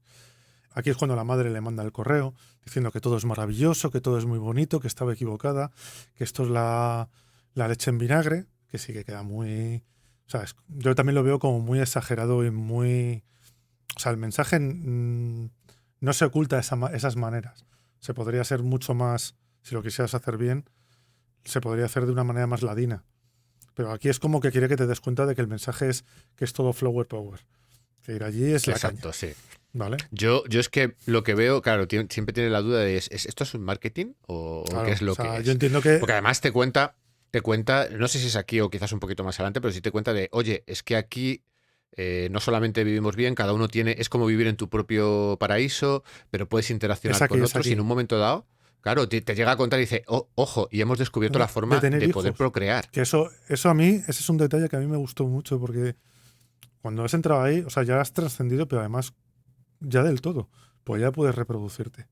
Aquí es cuando la madre le manda el correo diciendo que todo es maravilloso, que todo es muy bonito, que estaba equivocada, que esto es la leche en vinagre, que sí que queda muy... O sea, yo también lo veo como muy exagerado y muy... O sea, el mensaje no se oculta esas maneras. Se podría ser mucho más, si lo quisieras hacer bien, se podría hacer de una manera más ladina. Pero aquí es como que quiere que te des cuenta de que el mensaje es que es todo flower power. Que ir allí es la
Exacto,
caña.
sí.
¿Vale?
Yo es que lo que veo, claro, siempre tiene la duda de ¿esto es un marketing o
Claro,
qué es lo
o sea,
que
yo
es?
entiendo que...
Porque además te cuenta, no sé si es aquí o quizás un poquito más adelante, pero sí te cuenta de, oye, es que aquí no solamente vivimos bien, cada uno es como vivir en tu propio paraíso, pero puedes interaccionar con
Es
otros y en
aquí.
un momento dado, claro, te llega a contar y dice, ojo, y hemos descubierto la
De
forma
tener
de poder
hijos.
procrear.
Que eso a mí, ese es un detalle que a mí me gustó mucho porque cuando has entrado ahí, o sea, ya has trascendido, pero además ya del todo, pues ya puedes reproducirte.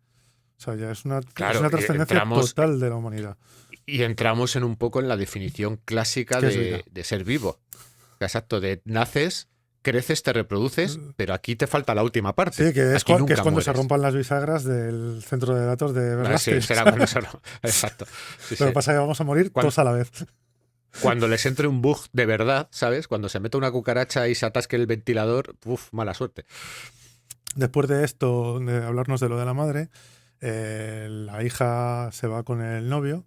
O sea, ya es
Claro,
una trascendencia total de la humanidad.
y entramos en un poco en la definición clásica
¿Qué es vida?
de ser vivo. Exacto, de naces, creces, te reproduces, pero aquí te falta la última parte.
Sí, que es,
Aquí
que
nunca
es cuando se
mueres.
rompan las bisagras del centro de datos de
Ah, sí,
Everlasting.
será cuando Exacto. Sí,
Lo que
sí.
pasa es que vamos a morir
Cuando,
todos a la vez.
cuando les entre un bug de verdad, ¿sabes? Cuando se meta una cucaracha y se atasque el ventilador, ¡uf! Mala suerte.
Después de esto, de hablarnos de lo de la madre, la hija se va con el novio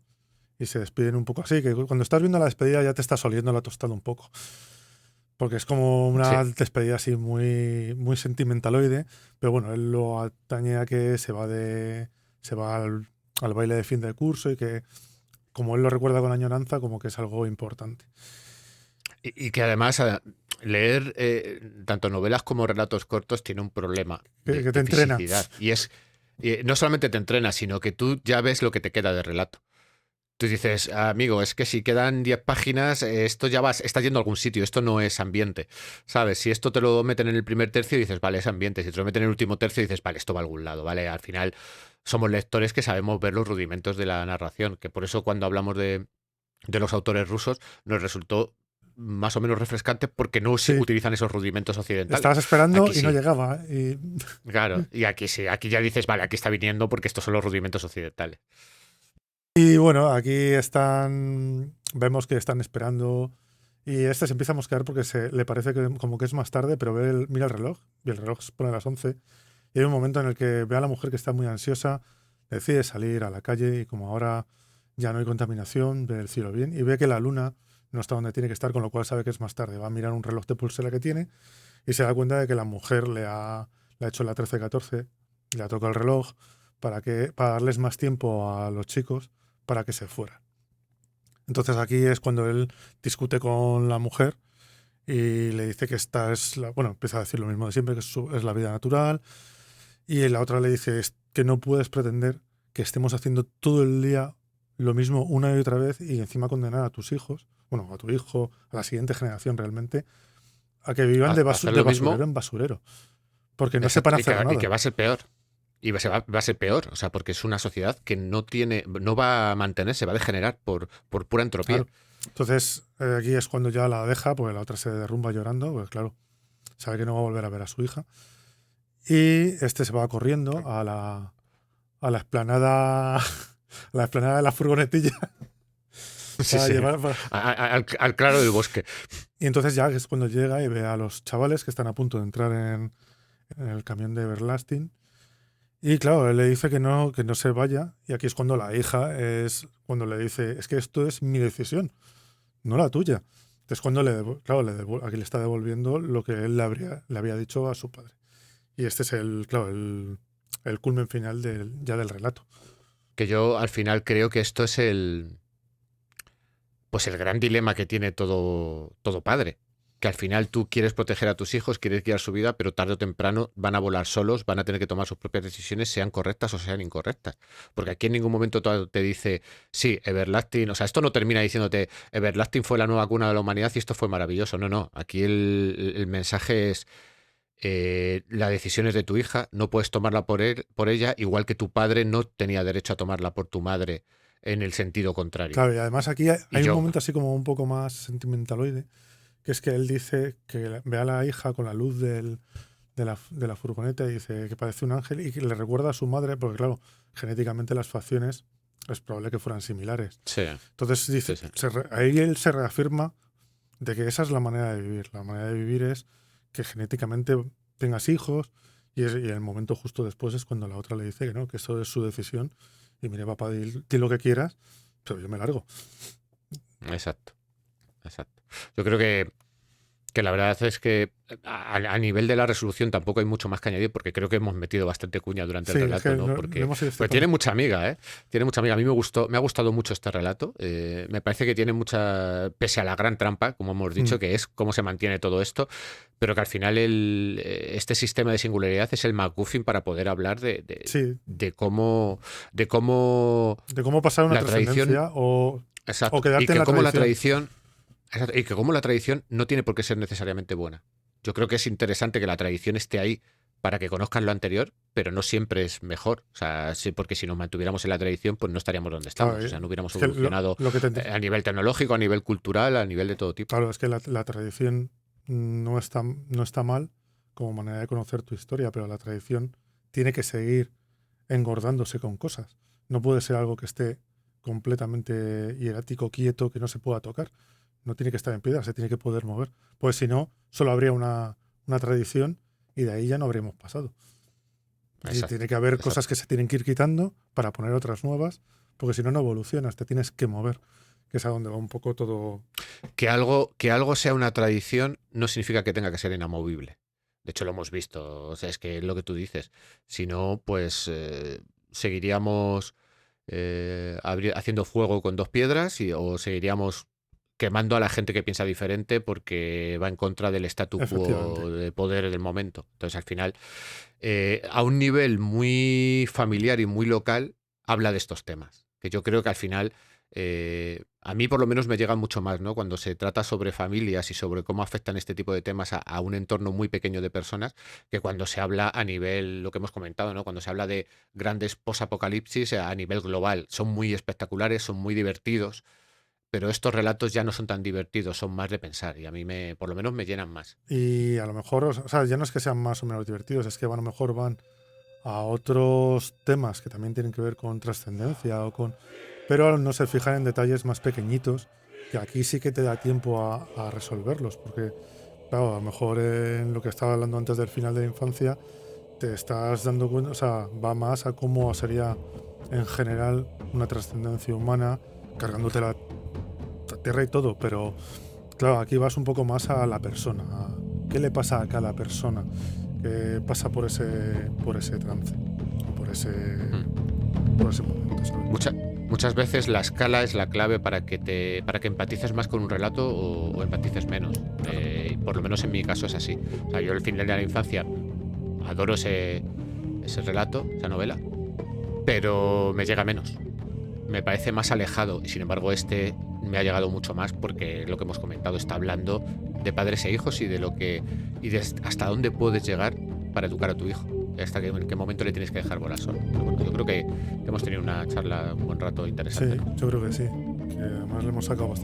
y se despiden un poco así, que cuando estás viendo la despedida ya te estás oliendo la tostada un poco. Porque es como una
Sí.
despedida así muy, muy sentimentaloide, pero bueno, él lo atañe a que se va al baile de fin de curso y que, como él lo recuerda con añoranza, como que es algo importante.
Y que además leer tanto novelas como relatos cortos tiene un problema
Que te
de
entrena.
fisicidad. Y es, no solamente te entrena, sino que tú ya ves lo que te queda de relato. Tú dices, amigo, es que si quedan 10 páginas, esto ya está yendo a algún sitio, esto no es ambiente, ¿sabes? Si esto te lo meten en el primer tercio, dices, vale, es ambiente. Si te lo meten en el último tercio, dices, vale, esto va a algún lado, ¿vale? Al final somos lectores que sabemos ver los rudimentos de la narración, que por eso cuando hablamos de de los autores rusos nos resultó más o menos refrescante porque no
Sí.
utilizan esos rudimentos occidentales.
Estabas esperando
Aquí
y no
sí.
llegaba. Y
Claro, y aquí sí, aquí ya dices, vale, aquí está viniendo porque estos son los rudimentos occidentales.
Y bueno, aquí vemos que están esperando y este se empieza a mosquear porque le parece que como que es más tarde, pero mira el reloj y el reloj se pone a las 11 y hay un momento en el que ve a la mujer que está muy ansiosa, decide salir a la calle y como ahora ya no hay contaminación, ve el cielo bien y ve que la luna no está donde tiene que estar, con lo cual sabe que es más tarde. Va a mirar un reloj de pulsera que tiene y se da cuenta de que la mujer le ha hecho la 13:14, le ha tocado el reloj para darles más tiempo a los chicos para que se fueran. Entonces aquí es cuando él discute con la mujer y le dice que esta es bueno, empieza a decir lo mismo de siempre, que es la vida natural, y la otra le dice es que no puedes pretender que estemos haciendo todo el día lo mismo una y otra vez y encima condenar a tus hijos, bueno, a tu hijo, a la siguiente generación realmente, a que vivan de
Hacer lo mismo.
basurero en basurero. Porque no
Exacto,
sepan hacer nada.
y que va a ser peor. Y va a ser peor, o sea, porque es una sociedad que no va a mantenerse, va a degenerar por pura entropía.
Claro. Entonces, aquí es cuando ya la deja, porque la otra se derrumba llorando, pues claro, sabe que no va a volver a ver a su hija. Y este se va corriendo a la explanada, a la explanada de la furgonetilla.
Sí,
para
sí.
llevar-
Al claro del bosque.
Y entonces ya es cuando llega y ve a los chavales que están a punto de entrar en el camión de Everlasting. Y claro, él le dice que no se vaya. Y aquí es cuando la hija cuando le dice, es que esto es mi decisión, no la tuya. Entonces cuando aquí le está devolviendo lo que él le había dicho a su padre. Y este es el culmen final ya del relato.
Que yo al final creo que esto es pues el gran dilema que tiene todo padre. Que al final tú quieres proteger a tus hijos, quieres guiar su vida, pero tarde o temprano van a volar solos, van a tener que tomar sus propias decisiones, sean correctas o sean incorrectas. Porque aquí en ningún momento te dice, sí, Everlasting, o sea, esto no termina diciéndote, Everlasting fue la nueva cuna de la humanidad y esto fue maravilloso. No, no. Aquí el mensaje es, la decisión es de tu hija, no puedes tomarla por ella, igual que tu padre no tenía derecho a tomarla por tu madre en el sentido contrario.
Claro, y además aquí hay
yo-
un momento así como un poco más sentimentaloide, que es que él dice que ve a la hija con la luz de la furgoneta y dice que parece un ángel y que le recuerda a su madre, porque claro, genéticamente las facciones es probable que fueran similares.
Sí,
Entonces dice,
sí, sí.
ahí él se reafirma de que esa es la manera de vivir. La manera de vivir es que genéticamente tengas hijos y el momento justo después es cuando la otra le dice que no, que eso es su decisión y mire papá, di lo que quieras, pero yo me largo.
Exacto. Yo creo que la verdad es que a nivel de la resolución tampoco hay mucho más que añadir porque creo que hemos metido bastante cuña durante el
Sí,
relato,
es que
¿no?
no
Porque
hemos ido
pues tiene mucha amiga, ¿eh? Tiene mucha amiga. A mí me ha gustado mucho este relato. Me parece que tiene mucha, pese a la gran trampa, como hemos dicho, que es cómo se mantiene todo esto, pero que al final este sistema de singularidad es el MacGuffin para poder hablar
Sí,
de cómo
de cómo pasar una
la tradición-
trascendencia o
exacto,
quedarte
y que
en la
cómo la
tradición.
tradición exacto, y que como la tradición no tiene por qué ser necesariamente buena. Yo creo que es interesante que la tradición esté ahí para que conozcan lo anterior, pero no siempre es mejor. O sea, sí, porque si nos mantuviéramos en la tradición, pues no estaríamos donde estamos.
Claro,
O sea, no hubiéramos
es que
evolucionado
lo que
a nivel tecnológico, a nivel cultural, a nivel de todo tipo.
claro, es que la tradición no está mal como manera de conocer tu historia, pero la tradición tiene que seguir engordándose con cosas. No puede ser algo que esté completamente hierático, quieto, que no se pueda tocar. No tiene que estar en piedra, se tiene que poder mover. Pues si no, solo habría una tradición y de ahí ya no habríamos pasado. Y
Exacto,
tiene que haber
exacto.
cosas que se tienen que ir quitando para poner otras nuevas, porque si no, no evolucionas, te tienes que mover, que es a donde va un poco todo.
Que algo sea una tradición no significa que tenga que ser inamovible. De hecho, lo hemos visto. O sea, es que es lo que tú dices. Si no, pues seguiríamos haciendo fuego con dos piedras o seguiríamos quemando a la gente que piensa diferente porque va en contra del statu quo
Efectivamente.
de poder del momento. Entonces, al final, a un nivel muy familiar y muy local, habla de estos temas. Que yo creo que al final, a mí por lo menos me llegan mucho más, ¿no? Cuando se trata sobre familias y sobre cómo afectan este tipo de temas a un entorno muy pequeño de personas, que cuando se habla a nivel, lo que hemos comentado, ¿no? Cuando se habla de grandes posapocalipsis a nivel global. Son muy espectaculares, son muy divertidos, pero estos relatos ya no son tan divertidos, son más de pensar y a mí por lo menos me llenan más.
Y a lo mejor, o sea, ya no es que sean más o menos divertidos, es que a lo mejor van a otros temas que también tienen que ver con trascendencia pero no se fijan en detalles más pequeñitos, que aquí sí que te da tiempo a resolverlos, porque claro, a lo mejor en lo que estaba hablando antes del final de la infancia, te estás dando cuenta, o sea, va más a cómo sería en general una trascendencia humana, cargándote la tierra y todo, pero claro, aquí vas un poco más a la persona, a qué le pasa a cada persona que pasa por ese trance, por ese momento, ¿sabes?
Muchas veces la escala es la clave para que empatices más con un relato o empatices menos. Por lo menos en mi caso es así. O sea, yo al final de la infancia adoro ese relato, esa novela, pero me llega menos. Me parece más alejado y sin embargo este me ha llegado mucho más porque lo que hemos comentado está hablando de padres e hijos y de hasta dónde puedes llegar para educar a tu hijo. Hasta en qué momento le tienes que dejar volar solo. Pero bueno, yo creo que hemos tenido una charla un buen rato interesante.
Sí, yo creo que sí. Que además le hemos sacado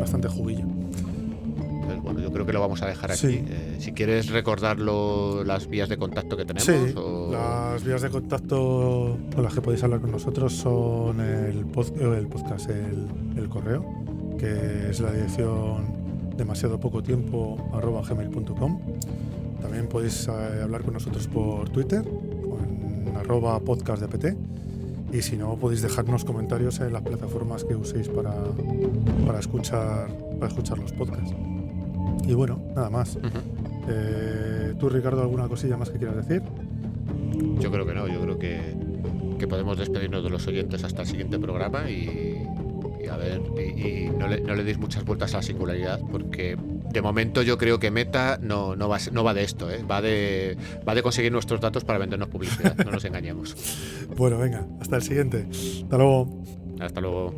bastante juguillo.
Entonces, bueno, yo creo que lo vamos a dejar aquí.
Sí.
Si quieres recordarlo, las vías de contacto que tenemos.
Sí, las vías de contacto con las que podéis hablar con nosotros son el podcast, el correo, que es la dirección demasiadopocotiempo@gmail.com. También podéis hablar con nosotros por Twitter, en @podcastdpt. Y si no, podéis dejarnos comentarios en las plataformas que uséis para escuchar los podcasts. Y bueno, nada más. ¿Tú, Ricardo, alguna cosilla más que quieras decir?
Yo creo que no, yo creo que podemos despedirnos de los oyentes hasta el siguiente programa y a ver, y no le deis muchas vueltas a la singularidad, porque de momento yo creo que Meta no va de esto, va de conseguir nuestros datos para vendernos publicidad, no nos engañemos.
Bueno, venga, hasta el siguiente. Hasta luego.
Hasta luego.